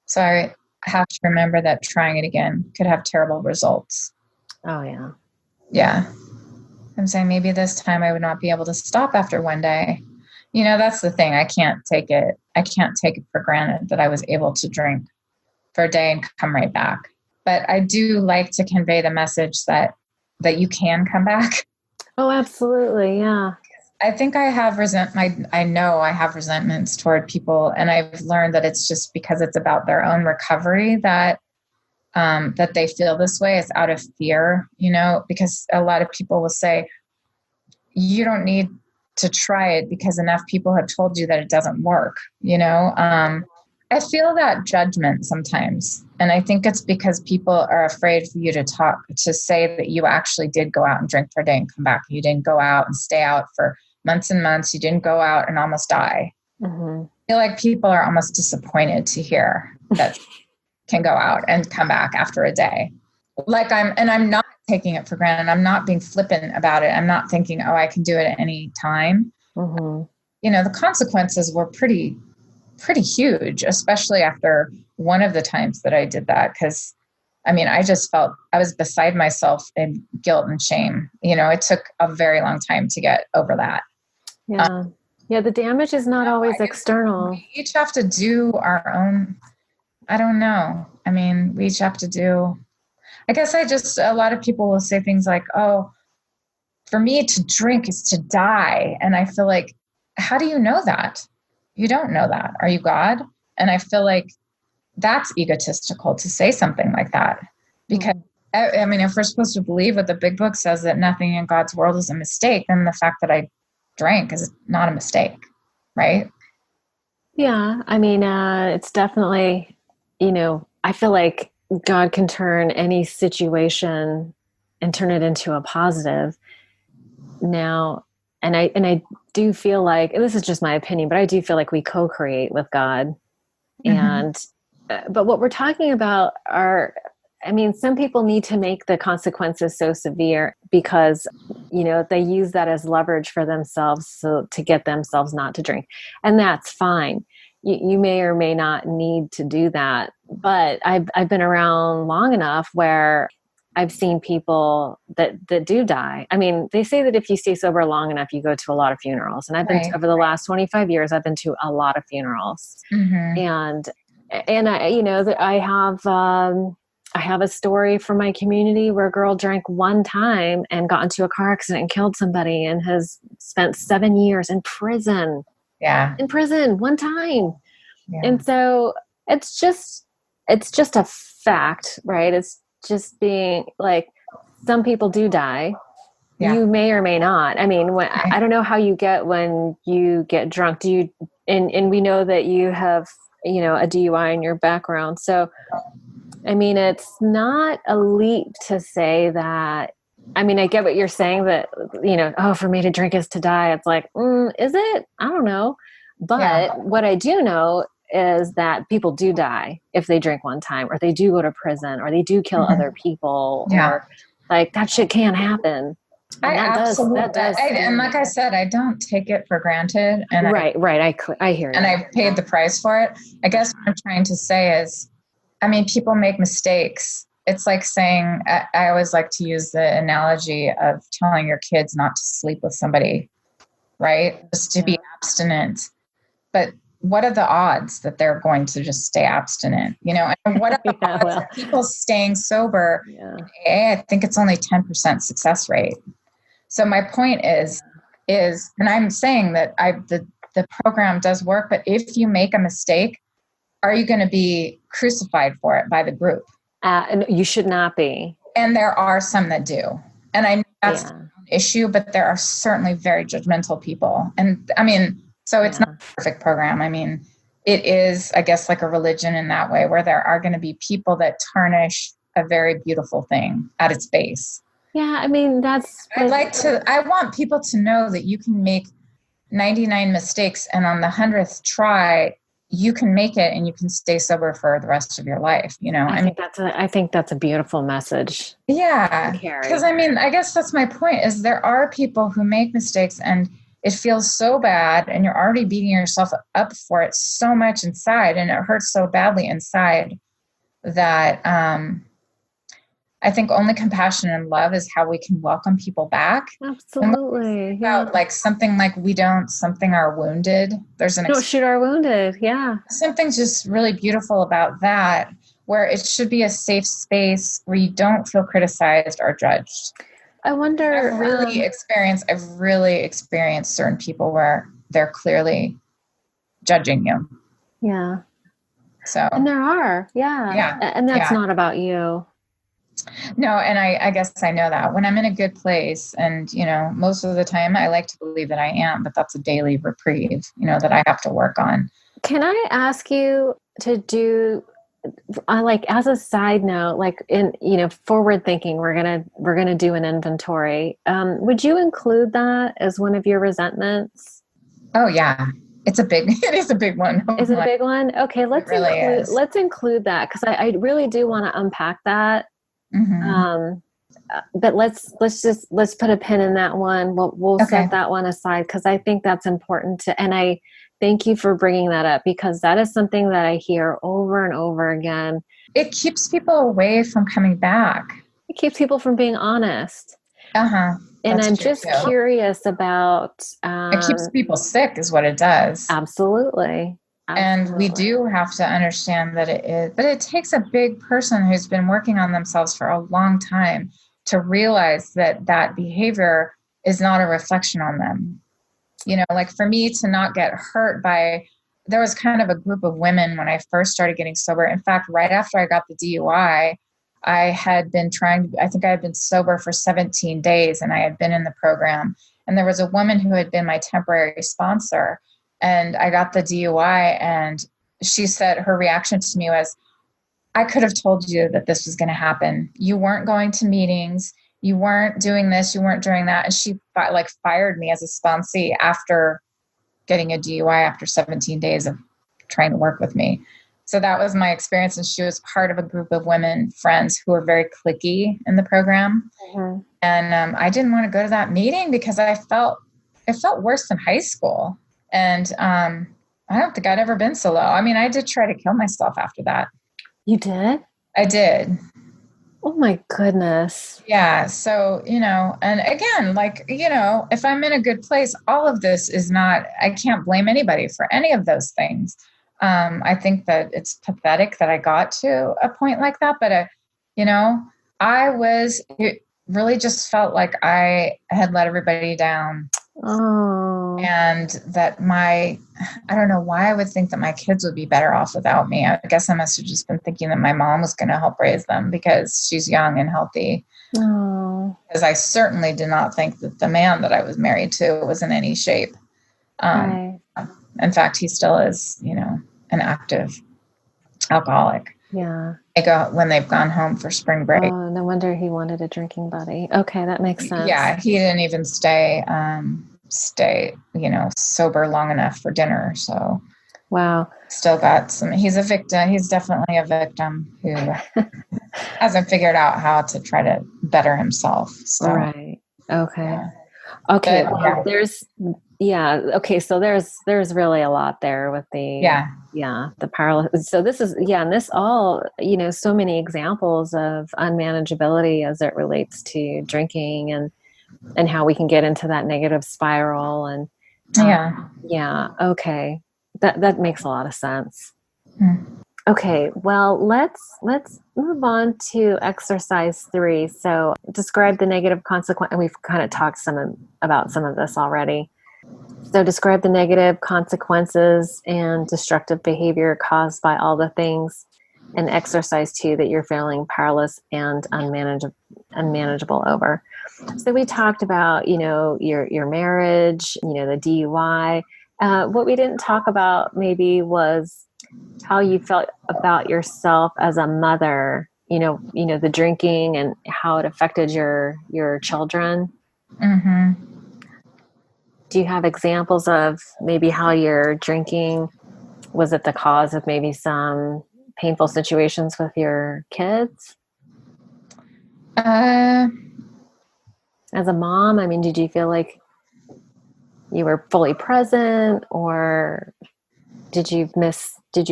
[SPEAKER 2] So I have to remember that trying it again could have terrible results.
[SPEAKER 1] Oh, yeah.
[SPEAKER 2] Yeah. I'm saying maybe this time I would not be able to stop after one day. That's the thing. I can't take it for granted that I was able to drink for a day and come right back. But I do like to convey the message that you can come back.
[SPEAKER 1] Oh, absolutely. Yeah.
[SPEAKER 2] I think I have I know I have resentments toward people, and I've learned that it's just because it's about their own recovery that they feel this way. It's out of fear, because a lot of people will say, you don't need to try it because enough people have told you that it doesn't work. I feel that judgment sometimes. And I think it's because people are afraid for you to say that you actually did go out and drink for a day and come back. You didn't go out and stay out for months and months. You didn't go out and almost die.
[SPEAKER 1] Mm-hmm.
[SPEAKER 2] I feel like people are almost disappointed to hear that can go out and come back after a day. I'm not taking it for granted. I'm not being flippant about it. I'm not thinking, I can do it at any time.
[SPEAKER 1] Mm-hmm.
[SPEAKER 2] The consequences were pretty huge, especially after one of the times that I did that. Because, I just felt I was beside myself in guilt and shame. It took a very long time to get over that.
[SPEAKER 1] Yeah. The damage is not always external.
[SPEAKER 2] We each have to do our own, I don't know. We each have to do, I guess a lot of people will say things like, for me to drink is to die. And I feel like, how do you know that? You don't know that. Are you God? And I feel like that's egotistical to say something like that. Because, if we're supposed to believe what the big book says, that nothing in God's world is a mistake, then the fact that I drank is not a mistake, right?
[SPEAKER 1] Yeah. It's definitely, I feel like God can turn any situation and turn it into a positive. Now, and I do feel like, and this is just my opinion, but I do feel like we co-create with God. Mm-hmm. And, but what we're talking about are, some people need to make the consequences so severe because, they use that as leverage for themselves, so to get themselves not to drink. And that's fine. You may or may not need to do that. But I've been around long enough where I've seen people that do die. They say that if you stay sober long enough, you go to a lot of funerals. And I've been over the last 25 years, I've been to a lot of funerals. Mm-hmm. And I have a story from my community where a girl drank one time and got into a car accident and killed somebody and has spent 7 years in prison.
[SPEAKER 2] Yeah.
[SPEAKER 1] In prison one time. Yeah. And so it's just a fact, right? It's just being like, some people do die. Yeah. You may or may not. I don't know how you get when you get drunk. Do you, and we know that you have, a DUI in your background. So, it's not a leap to say that, I get what you're saying that, for me to drink is to die. It's like, is it? I don't know. But what I do know is that people do die if they drink one time, or they do go to prison, or they do kill other people, or like that shit can happen. And
[SPEAKER 2] and like I said, I don't take it for granted. And
[SPEAKER 1] right. I hear you.
[SPEAKER 2] And I've paid the price for it. I guess what I'm trying to say is, people make mistakes. It's like saying, I always like to use the analogy of telling your kids not to sleep with somebody, right? Just to be abstinent. But what are the odds that they're going to just stay abstinent? And what are the odds of people staying sober? Yeah. I think it's only 10% success rate. So my point is, and I'm saying that the program does work, but if you make a mistake, are you going to be crucified for it by the group?
[SPEAKER 1] You should not be.
[SPEAKER 2] And there are some that do. And I know that's an issue, but there are certainly very judgmental people. And so it's not a perfect program. It is, I guess, like a religion in that way, where there are going to be people that tarnish a very beautiful thing at its base.
[SPEAKER 1] Yeah, that's...
[SPEAKER 2] I want people to know that you can make 99 mistakes, and on the 100th try, you can make it and you can stay sober for the rest of your life.
[SPEAKER 1] I think that's a beautiful message.
[SPEAKER 2] Yeah.
[SPEAKER 1] To carry.
[SPEAKER 2] Because I guess that's my point, is there are people who make mistakes and it feels so bad and you're already beating yourself up for it so much inside, and it hurts so badly inside that I think only compassion and love is how we can welcome people back.
[SPEAKER 1] Absolutely.
[SPEAKER 2] Yeah. Like something like we don't something our wounded. There's an
[SPEAKER 1] don't shoot our wounded. Yeah.
[SPEAKER 2] Something's just really beautiful about that, where it should be a safe space where you don't feel criticized or judged.
[SPEAKER 1] I wonder.
[SPEAKER 2] I've really experienced certain people where they're clearly judging you.
[SPEAKER 1] Yeah.
[SPEAKER 2] So.
[SPEAKER 1] And there are. Yeah.
[SPEAKER 2] Yeah.
[SPEAKER 1] And that's not about you.
[SPEAKER 2] No, and I guess I know that when I'm in a good place, and most of the time I like to believe that I am, but that's a daily reprieve, that I have to work on.
[SPEAKER 1] Can I ask you to do, like, as a side note, like in forward thinking, we're gonna do an inventory. Would you include that as one of your resentments?
[SPEAKER 2] Oh yeah, it is a big one.
[SPEAKER 1] Is it a big one? Okay, let's include that, because I really do want to unpack that. Mm-hmm. But let's put a pin in that one. We'll set that one aside, because I think that's important and I thank you for bringing that up, because that is something that I hear over and over again.
[SPEAKER 2] It keeps people away from coming back.
[SPEAKER 1] It keeps people from being honest.
[SPEAKER 2] And
[SPEAKER 1] I'm just curious about.
[SPEAKER 2] It keeps people sick, is what it does.
[SPEAKER 1] Absolutely.
[SPEAKER 2] And we do have to understand that it is, but it takes a big person who's been working on themselves for a long time to realize that behavior is not a reflection on them. Like for me to not get hurt there was kind of a group of women when I first started getting sober. In fact, right after I got the DUI, I think I had been sober for 17 days, and I had been in the program. And there was a woman who had been my temporary sponsor. And I got the DUI, and she said her reaction to me was, I could have told you that this was going to happen. You weren't going to meetings. You weren't doing this. You weren't doing that. And she fired me as a sponsee after getting a DUI after 17 days of trying to work with me. So that was my experience. And she was part of a group of women friends who were very cliquey in the program. Mm-hmm. And I didn't want to go to that meeting because it felt worse than high school. And I don't think I'd ever been so low. I mean, I did try to kill myself after that.
[SPEAKER 1] You did?
[SPEAKER 2] I did.
[SPEAKER 1] Oh my goodness.
[SPEAKER 2] Yeah. So, and again, if I'm in a good place, all of this I can't blame anybody for any of those things. I think that it's pathetic that I got to a point like that, but, it really just felt like I had let everybody down.
[SPEAKER 1] Oh.
[SPEAKER 2] And that I don't know why I would think that my kids would be better off without me. I guess I must have just been thinking that my mom was going to help raise them because she's young and healthy.
[SPEAKER 1] Oh.
[SPEAKER 2] Because I certainly did not think that the man that I was married to was in any shape.
[SPEAKER 1] Right.
[SPEAKER 2] In fact, he still is, an active alcoholic.
[SPEAKER 1] Yeah.
[SPEAKER 2] When they've gone home for spring break.
[SPEAKER 1] Oh, no wonder he wanted a drinking buddy. Okay, that makes sense.
[SPEAKER 2] Yeah, he didn't even stay, sober long enough for dinner. So,
[SPEAKER 1] wow.
[SPEAKER 2] Still got he's a victim. He's definitely a victim who hasn't figured out how to try to better himself. So,
[SPEAKER 1] right. Okay.
[SPEAKER 2] Yeah.
[SPEAKER 1] Okay. But, okay. So there's really a lot there with the the powerless. So this is and this all so many examples of unmanageability as it relates to drinking and how we can get into that negative spiral and okay, that makes a lot of sense. Okay, well let's move on to exercise 3. So describe the negative consequence, and we've kind of talked about some of this already. So describe the negative consequences and destructive behavior caused by all the things in exercise 2 that you're feeling powerless and unmanageable over. So we talked about, your marriage, the DUI. What we didn't talk about maybe was how you felt about yourself as a mother, the drinking and how it affected your children. Mm-hmm. Do you have examples of maybe how your drinking Was it the cause of maybe some painful situations with your kids?
[SPEAKER 2] Uh,
[SPEAKER 1] As a mom, I mean, did you feel like you were fully present, or did you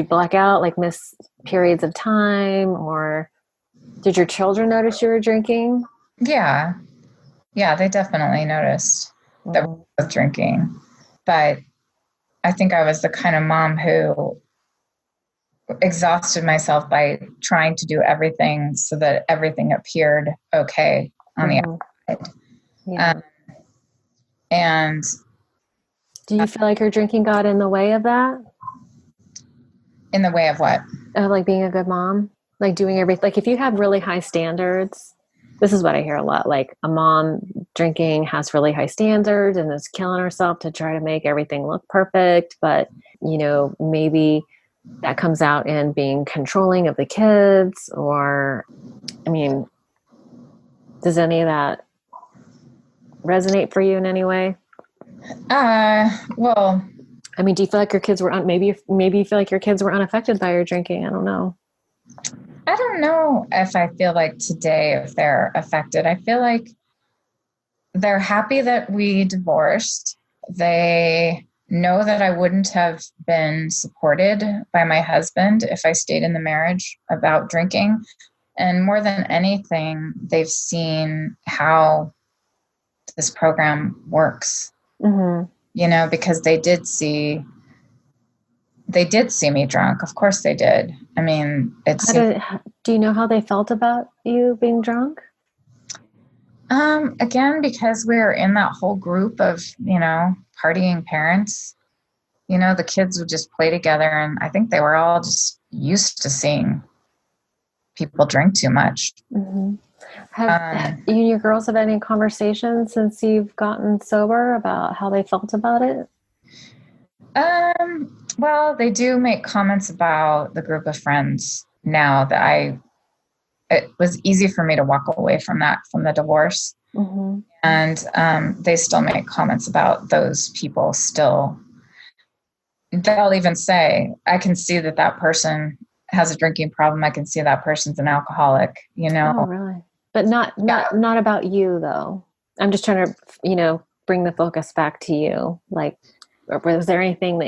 [SPEAKER 1] black out, like miss periods of time, or did your children notice you were drinking?
[SPEAKER 2] yeah. Yeah, they definitely noticed that we
[SPEAKER 1] Mm.
[SPEAKER 2] were both drinking. But I think I was the kind of mom who exhausted myself by trying to do everything so that everything appeared okay on the
[SPEAKER 1] Mm-hmm.
[SPEAKER 2] outside.
[SPEAKER 1] Yeah.
[SPEAKER 2] And
[SPEAKER 1] Do you feel like your drinking got in the way of that?
[SPEAKER 2] in the way of what?
[SPEAKER 1] Of like being a good mom? Like doing everything, like if you have really high standards, this is what I hear a lot. Like a mom drinking has really high standards and is killing herself to try to make everything look perfect. But, maybe that comes out in being controlling of the kids, or, I mean, does any of that resonate for you in any way?
[SPEAKER 2] Well,
[SPEAKER 1] I mean, do you feel like your kids were maybe you feel like your kids were unaffected by your drinking? I don't know.
[SPEAKER 2] I don't know if I feel like today, if they're affected. I feel like they're happy that we divorced. They know that I wouldn't have been supported by my husband if I stayed in the marriage about drinking. And more than anything, they've seen how this program works,
[SPEAKER 1] Mm-hmm.
[SPEAKER 2] because they did see me drunk. Of course they did. I mean,
[SPEAKER 1] Do you know how they felt about you being drunk?
[SPEAKER 2] again, because we're in that whole group of, partying parents, the kids would just play together. And I think they were all just used to seeing people drink too much.
[SPEAKER 1] Mm-hmm. Have you and your girls have any conversations since you've gotten sober about how they felt about it?
[SPEAKER 2] Well, they do make comments about the group of friends now that it was easy for me to walk away from the divorce.
[SPEAKER 1] Mm-hmm.
[SPEAKER 2] And they still make comments about those people still. They'll even say, I can see that person has a drinking problem. I can see that person's an alcoholic,
[SPEAKER 1] Oh, really? But not about you though. I'm just trying to, bring the focus back to you. Like, was there anything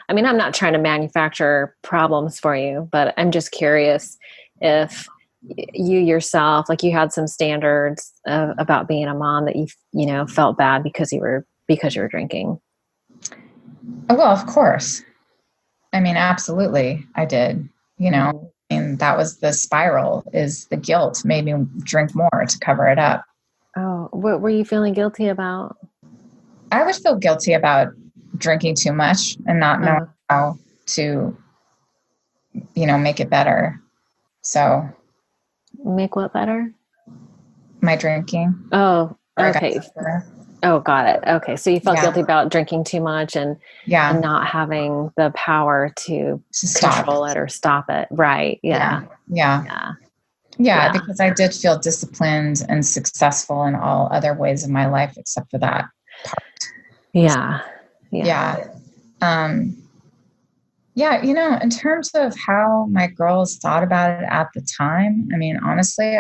[SPEAKER 1] I mean, I'm not trying to manufacture problems for you, but I'm just curious if you yourself, like you had some standards about being a mom that you felt bad because you were drinking.
[SPEAKER 2] Well, of course. I mean, absolutely, I did. And that was the spiral, is the guilt made me drink more to cover it up.
[SPEAKER 1] Oh, what were you feeling guilty about?
[SPEAKER 2] I would feel guilty about drinking too much and not knowing how to, make it better. So.
[SPEAKER 1] Make what better?
[SPEAKER 2] My drinking.
[SPEAKER 1] Oh, okay. Oh, got it. Okay. So you felt guilty about drinking too much and not having the power to control it or stop it. Right. Yeah.
[SPEAKER 2] Yeah, because I did feel disciplined and successful in all other ways of my life except for that part.
[SPEAKER 1] Yeah.
[SPEAKER 2] In terms of how my girls thought about it at the time, I mean, honestly,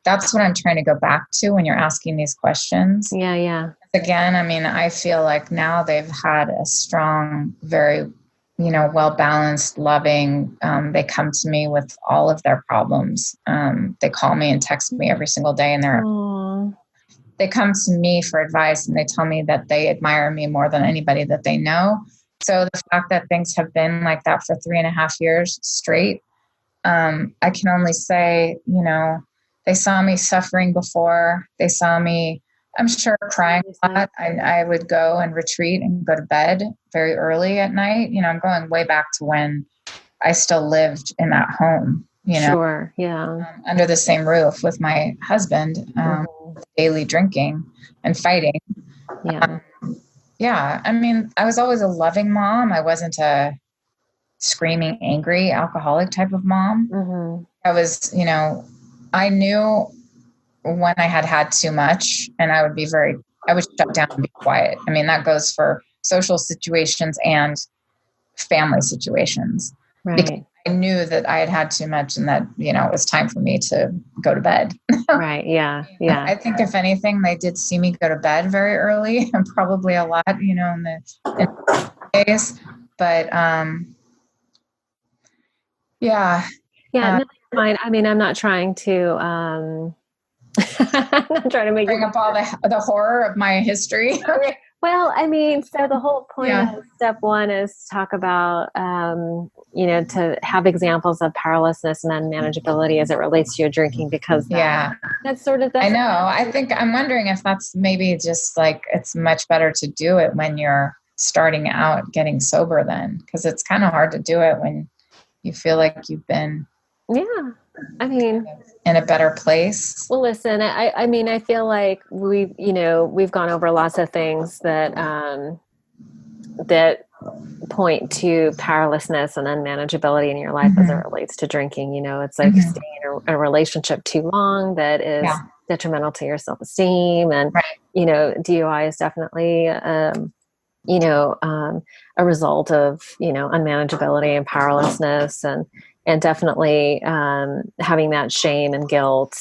[SPEAKER 2] that's what I'm trying to go back to when you're asking these questions.
[SPEAKER 1] Yeah.
[SPEAKER 2] Again, I mean, I feel like now they've had a strong, very, well-balanced, loving, they come to me with all of their problems. They call me and text me every single day, and they come to me for advice, and they tell me that they admire me more than anybody that they know. So the fact that things have been like that for 3.5 years straight, I can only say, they saw me suffering before. They saw me, I'm sure, crying a lot. I would go and retreat and go to bed very early at night. I'm going way back to when I still lived in that home,
[SPEAKER 1] Sure. Yeah.
[SPEAKER 2] Under the same roof with my husband, daily drinking and fighting.
[SPEAKER 1] Yeah.
[SPEAKER 2] I mean, I was always a loving mom. I wasn't a screaming, angry, alcoholic type of mom.
[SPEAKER 1] Mm-hmm.
[SPEAKER 2] I was, I knew when I had too much, and I would shut down and be quiet. I mean, that goes for social situations and family situations.
[SPEAKER 1] Right.
[SPEAKER 2] Because I knew that I had too much and that, it was time for me to go to bed.
[SPEAKER 1] Right. Yeah. Yeah.
[SPEAKER 2] I think if anything, they did see me go to bed very early and probably a lot, in the days. But yeah.
[SPEAKER 1] Yeah. No, fine. I mean, I'm not trying to, I'm not trying to make
[SPEAKER 2] bring up all the horror of my history.
[SPEAKER 1] Well, I mean, so the whole point of step one is to talk about, to have examples of powerlessness and unmanageability as it relates to your drinking, because that's sort of,
[SPEAKER 2] I know. I think I'm wondering if that's maybe just like, it's much better to do it when you're starting out getting sober then, because it's kind of hard to do it when you feel like you've been,
[SPEAKER 1] I mean,
[SPEAKER 2] in a better place.
[SPEAKER 1] Well, listen, I mean, I feel like we've gone over lots of things that that point to powerlessness and unmanageability in your life as it relates to drinking. It's like staying in a relationship too long that is detrimental to your self-esteem, and DUI is definitely a result of unmanageability and powerlessness, and definitely having that shame and guilt,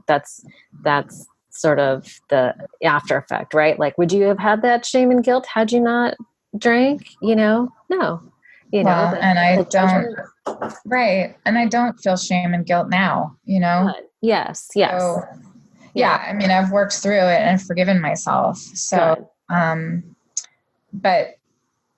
[SPEAKER 1] that's sort of the after effect, right? Like, would you have had that shame and guilt had you not drank? No. And
[SPEAKER 2] I don't, and I don't feel shame and guilt now,
[SPEAKER 1] Good. Yes.
[SPEAKER 2] So, I mean, I've worked through it and forgiven myself. So, but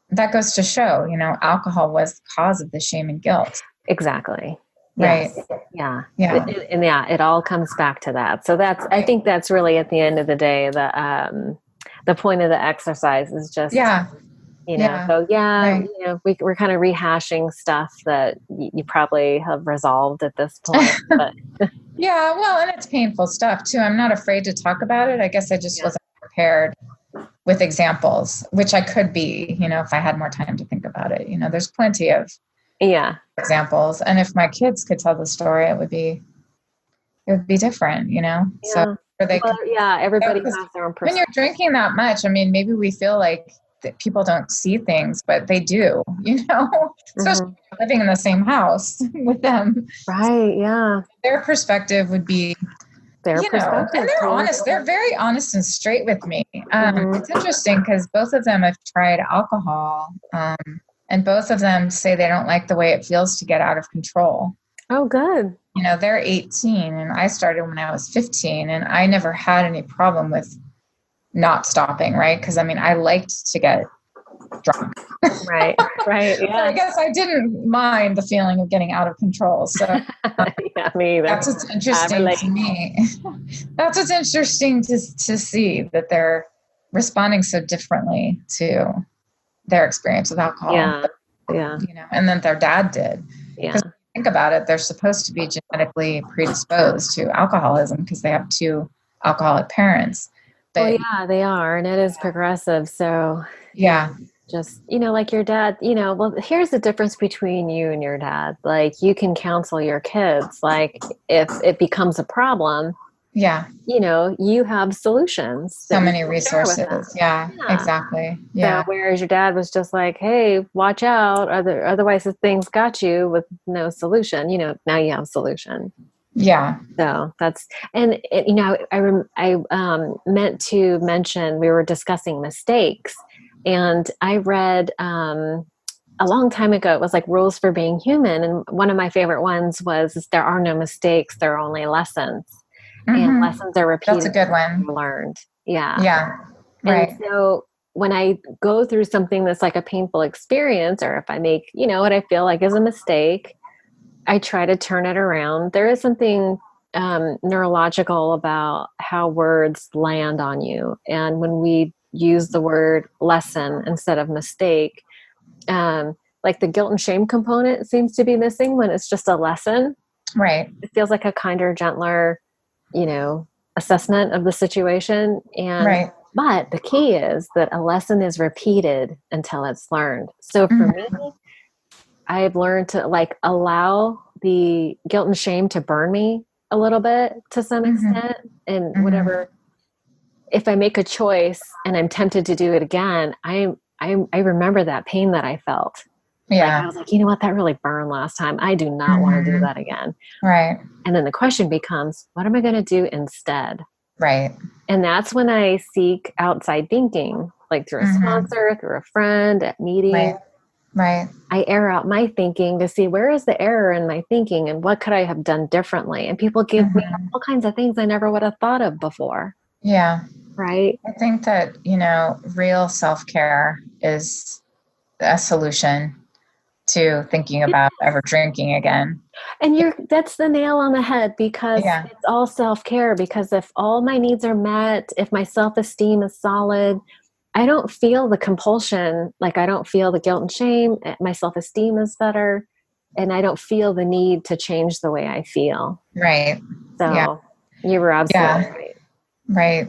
[SPEAKER 2] that goes to show, alcohol was the cause of the shame and guilt.
[SPEAKER 1] Exactly.
[SPEAKER 2] Right.
[SPEAKER 1] Yes. Yeah. It all comes back to that. So I think that's really, at the end of the day, the point of the exercise is just, we're kind of rehashing stuff that you probably have resolved at this point. But
[SPEAKER 2] and it's painful stuff too. I'm not afraid to talk about it. I guess I just wasn't prepared with examples, which I could be, if I had more time to think about it. There's plenty of examples, and if my kids could tell the story, it would be different. So
[SPEAKER 1] everybody has their own perspective.
[SPEAKER 2] When you're drinking that much, I mean, maybe we feel like that people don't see things, but they do. Especially living in the same house with them,
[SPEAKER 1] right?
[SPEAKER 2] Their perspective would be their perspective, and they're honest. They're very honest and straight with me. It's interesting because both of them have tried alcohol, and both of them say they don't like the way it feels to get out of control.
[SPEAKER 1] Oh, good.
[SPEAKER 2] They're 18, and I started when I was 15, and I never had any problem with not stopping, right? Because, I mean, I liked to get drunk.
[SPEAKER 1] Right. Yeah.
[SPEAKER 2] So I guess I didn't mind the feeling of getting out of control. So
[SPEAKER 1] me either.
[SPEAKER 2] That's what's interesting to me. That's what's interesting to see, that they're responding so differently to their experience with alcohol. And then their dad did. Because when you think about it, they're supposed to be genetically predisposed to alcoholism because they have two alcoholic parents.
[SPEAKER 1] But, they are, and it is progressive. So just, like your dad, well, here's the difference between you and your dad. Like, you can counsel your kids. Like, if it becomes a problem, you have solutions.
[SPEAKER 2] So many resources. Yeah, exactly. Yeah.
[SPEAKER 1] So, whereas your dad was just like, hey, watch out. Otherwise, if things got you with no solution, now you have a solution.
[SPEAKER 2] Yeah.
[SPEAKER 1] So that's, and I meant to mention, we were discussing mistakes, and I read, a long time ago, it was like Rules for Being Human. And one of my favorite ones was, there are no mistakes, there are only lessons. And lessons are repeated.
[SPEAKER 2] That's a good one.
[SPEAKER 1] Learned. Yeah.
[SPEAKER 2] Yeah. Right.
[SPEAKER 1] And so when I go through something that's like a painful experience, or if I make, what I feel like is a mistake, I try to turn it around. There is something neurological about how words land on you. And when we use the word lesson instead of mistake, like the guilt and shame component seems to be missing when it's just a lesson.
[SPEAKER 2] Right.
[SPEAKER 1] It feels like a kinder, gentler, assessment of the situation. And but the key is that a lesson is repeated until it's learned. So for me, I've learned to allow the guilt and shame to burn me a little bit to some extent, and whatever. If I make a choice and I'm tempted to do it again, I remember that pain that I felt.
[SPEAKER 2] Yeah.
[SPEAKER 1] Like I was like, you know what, that really burned last time. I do not want to do that again.
[SPEAKER 2] Right.
[SPEAKER 1] And then the question becomes, what am I going to do instead?
[SPEAKER 2] Right.
[SPEAKER 1] And that's when I seek outside thinking, like through a sponsor, through a friend, at meetings.
[SPEAKER 2] Right.
[SPEAKER 1] I air out my thinking to see where is the error in my thinking and what could I have done differently. And people give me all kinds of things I never would have thought of before.
[SPEAKER 2] Yeah.
[SPEAKER 1] Right.
[SPEAKER 2] I think that, real self-care is a solution to thinking about ever drinking again.
[SPEAKER 1] And that's the nail on the head, because it's all self-care. Because if all my needs are met, if my self-esteem is solid, I don't feel the compulsion. Like I don't feel the guilt and shame. My self-esteem is better. And I don't feel the need to change the way I feel.
[SPEAKER 2] Right.
[SPEAKER 1] So you were absolutely right.
[SPEAKER 2] Right.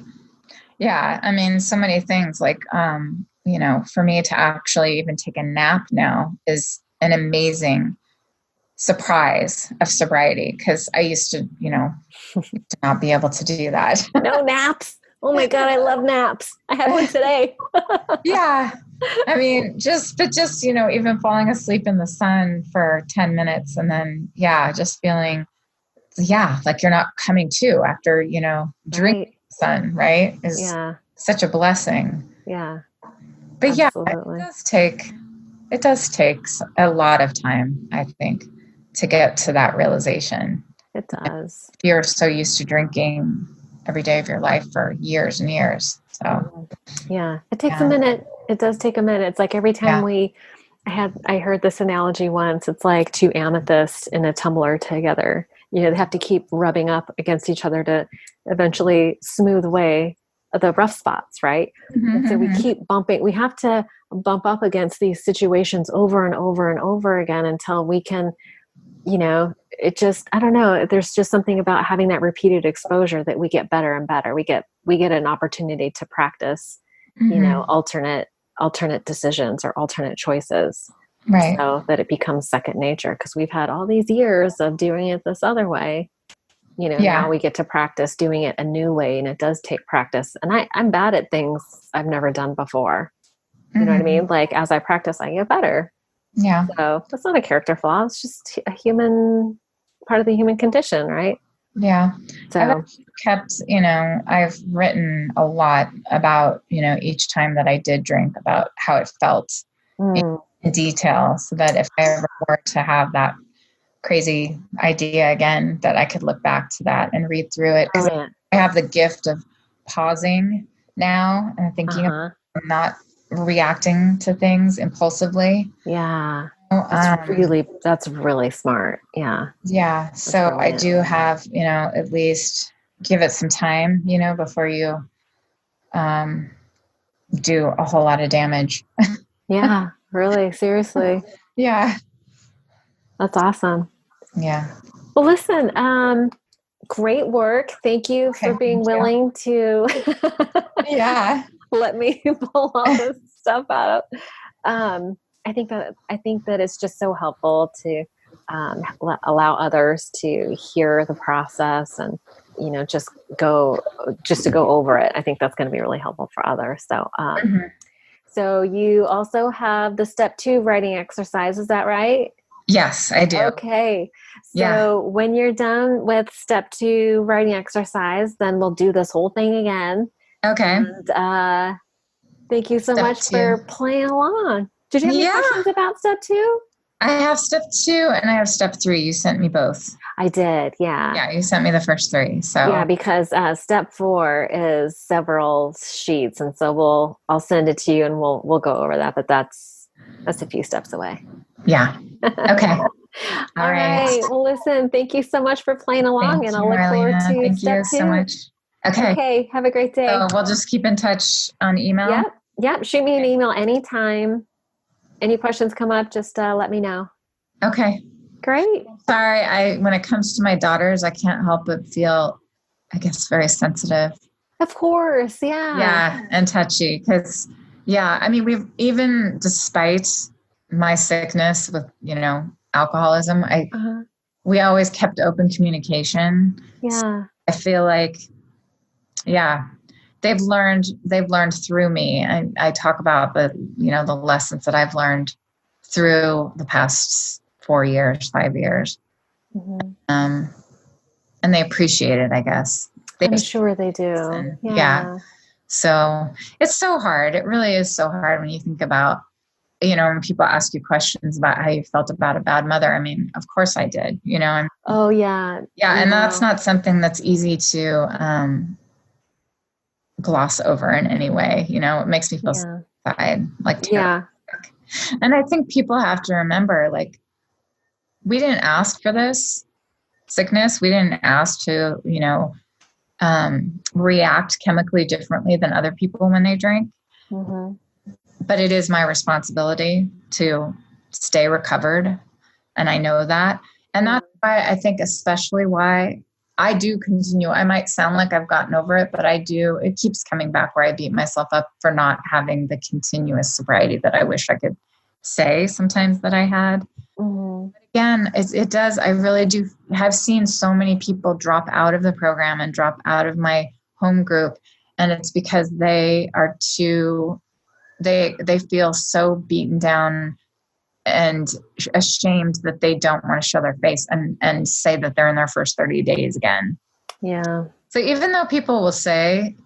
[SPEAKER 2] Yeah. I mean, so many things like, for me to actually even take a nap now is an amazing surprise of sobriety, because I used to, to not be able to do that.
[SPEAKER 1] No naps. Oh my God, I love naps. I had one today.
[SPEAKER 2] Yeah. I mean, just, even falling asleep in the sun for 10 minutes and then, just feeling, like you're not coming to after, drinking the sun, right? Is such a blessing.
[SPEAKER 1] Yeah.
[SPEAKER 2] But
[SPEAKER 1] absolutely.
[SPEAKER 2] it does take a lot of time, I think, to get to that realization.
[SPEAKER 1] It does.
[SPEAKER 2] You're so used to drinking every day of your life for years and years. So
[SPEAKER 1] it takes a minute. It does take a minute. It's like every time I heard this analogy once. It's like two amethysts in a tumbler together. They have to keep rubbing up against each other to eventually smooth away the rough spots, right? And so we keep bumping. We have to bump up against these situations over and over and over again until we can, it just, I don't know. There's just something about having that repeated exposure that we get better and better. We get an opportunity to practice, alternate decisions or alternate choices.
[SPEAKER 2] Right.
[SPEAKER 1] So that it becomes second nature, because we've had all these years of doing it this other way. Now we get to practice doing it a new way, and it does take practice. And I'm bad at things I've never done before. You know what I mean? Like as I practice, I get better.
[SPEAKER 2] Yeah.
[SPEAKER 1] So that's not a character flaw. It's just a human part of the human condition, right?
[SPEAKER 2] Yeah.
[SPEAKER 1] So
[SPEAKER 2] I've kept, I've written a lot about, each time that I did drink, about how it felt in detail, so that if I ever were to have that crazy idea again, that I could look back to that and read through it. Because I have the gift of pausing now and thinking of not reacting to things impulsively.
[SPEAKER 1] Yeah. That's really smart. Yeah.
[SPEAKER 2] Yeah. So brilliant. I do have, at least give it some time, before you do a whole lot of damage.
[SPEAKER 1] Yeah. Really. Seriously.
[SPEAKER 2] Yeah.
[SPEAKER 1] That's awesome.
[SPEAKER 2] Yeah.
[SPEAKER 1] Well, listen, great work. Thank you for being willing to let me pull all this stuff out. I think that it's just so helpful to allow others to hear the process and just to go over it. I think that's going to be really helpful for others. So so you also have the step 2 writing exercise. Is that right?
[SPEAKER 2] Yes, I do.
[SPEAKER 1] Okay. So when you're done with step 2 writing exercise, then we'll do this whole thing again.
[SPEAKER 2] Okay.
[SPEAKER 1] And thank you so much for playing along. Did you have any questions about step 2?
[SPEAKER 2] I have step 2 and I have step 3. You sent me both.
[SPEAKER 1] I did. Yeah.
[SPEAKER 2] Yeah. You sent me the first 3. So
[SPEAKER 1] yeah, because step 4 is several sheets. And so I'll send it to you and we'll go over that, but that's a few steps away.
[SPEAKER 2] Yeah. Okay.
[SPEAKER 1] All right. Well, listen, thank you so much for playing along, and I'll look forward to
[SPEAKER 2] Thank
[SPEAKER 1] step 2.
[SPEAKER 2] Thank you so much. Okay.
[SPEAKER 1] Okay. Have a great day.
[SPEAKER 2] So we'll just keep in touch on email.
[SPEAKER 1] Yep. Shoot me an email anytime. Any questions come up, just let me know.
[SPEAKER 2] Okay.
[SPEAKER 1] Great.
[SPEAKER 2] Sorry, when it comes to my daughters, I can't help but feel, I guess, very sensitive.
[SPEAKER 1] Of course. Yeah.
[SPEAKER 2] Yeah. And touchy. Because, I mean, even despite my sickness with, alcoholism, we always kept open communication.
[SPEAKER 1] Yeah.
[SPEAKER 2] So I feel like, they've learned through me. I talk about the lessons that I've learned through the past 4 years, 5 years. And they appreciate it, I guess.
[SPEAKER 1] I'm sure they do.
[SPEAKER 2] Yeah. So it's so hard. It really is so hard when you think about, when people ask you questions about how you felt about a bad mother. I mean, of course I did, And,
[SPEAKER 1] oh, yeah.
[SPEAKER 2] Yeah. And that's not something that's easy to gloss over in any way. It makes me feel sad, like terrific. And I think people have to remember, like, we didn't ask for this sickness. We didn't ask to, react chemically differently than other people when they drink. But it is my responsibility to stay recovered. And I know that. And that's why I think especially why I do continue. I might sound like I've gotten over it, but it keeps coming back where I beat myself up for not having the continuous sobriety that I wish I could say sometimes that I had. But again, it does. I really do have seen so many people drop out of the program and drop out of my home group. And it's because they are they feel so beaten down and ashamed that they don't want to show their face and say that they're in their first 30 days again.
[SPEAKER 1] Yeah.
[SPEAKER 2] So even though people will say,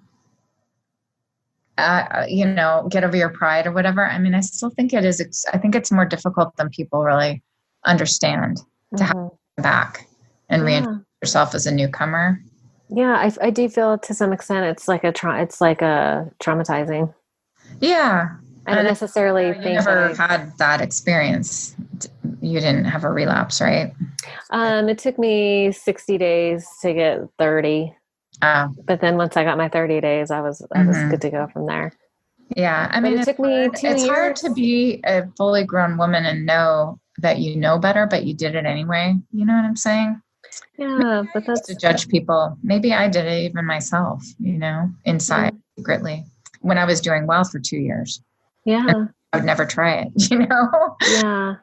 [SPEAKER 2] get over your pride or whatever, I mean, I still think I think it's more difficult than people really understand to have to come back and reintroduce yourself as a newcomer.
[SPEAKER 1] Yeah, I do feel to some extent it's like a traumatizing.
[SPEAKER 2] Yeah.
[SPEAKER 1] I don't necessarily
[SPEAKER 2] you
[SPEAKER 1] think
[SPEAKER 2] never had that experience. You didn't have a relapse, right?
[SPEAKER 1] It took me 60 days to get 30. But then once I got my 30 days, I was good to go from there.
[SPEAKER 2] Yeah. I mean,
[SPEAKER 1] it took me 2 years.
[SPEAKER 2] It's hard to be a fully grown woman and know that you know better, but you did it anyway. You know what I'm saying?
[SPEAKER 1] Yeah, but that's
[SPEAKER 2] to judge people. Maybe I did it even myself, inside secretly when I was doing well for 2 years.
[SPEAKER 1] Yeah.
[SPEAKER 2] I would never try it,
[SPEAKER 1] Yeah.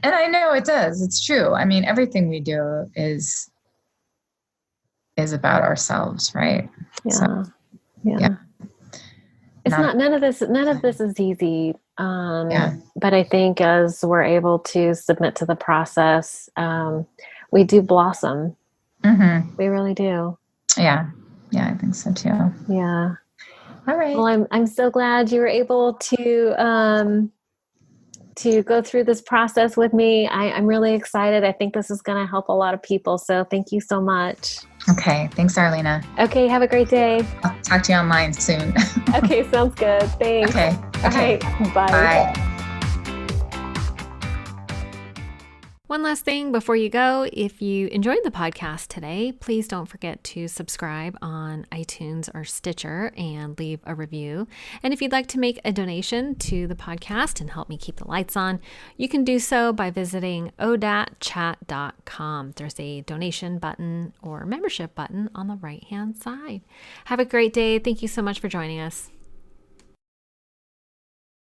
[SPEAKER 2] And I know it does. It's true. I mean, everything we do is about ourselves, right?
[SPEAKER 1] Yeah.
[SPEAKER 2] So,
[SPEAKER 1] yeah. It's none of this is easy. But I think as we're able to submit to the process, we do blossom. We really do.
[SPEAKER 2] Yeah. Yeah, I think so too.
[SPEAKER 1] Yeah.
[SPEAKER 2] All right.
[SPEAKER 1] Well, I'm so glad you were able to go through this process with me. I'm really excited. I think this is going to help a lot of people. So thank you so much.
[SPEAKER 2] Okay. Thanks, Arlena.
[SPEAKER 1] Okay. Have a great day.
[SPEAKER 2] I'll talk to you online soon.
[SPEAKER 1] Okay. Sounds good. Thanks.
[SPEAKER 2] Okay.
[SPEAKER 1] All right. Bye.
[SPEAKER 2] Bye.
[SPEAKER 1] One last thing before you go, if you enjoyed the podcast today, please don't forget to subscribe on iTunes or Stitcher and leave a review. And if you'd like to make a donation to the podcast and help me keep the lights on, you can do so by visiting odatchat.com. There's a donation button or membership button on the right-hand side. Have a great day. Thank you so much for joining us.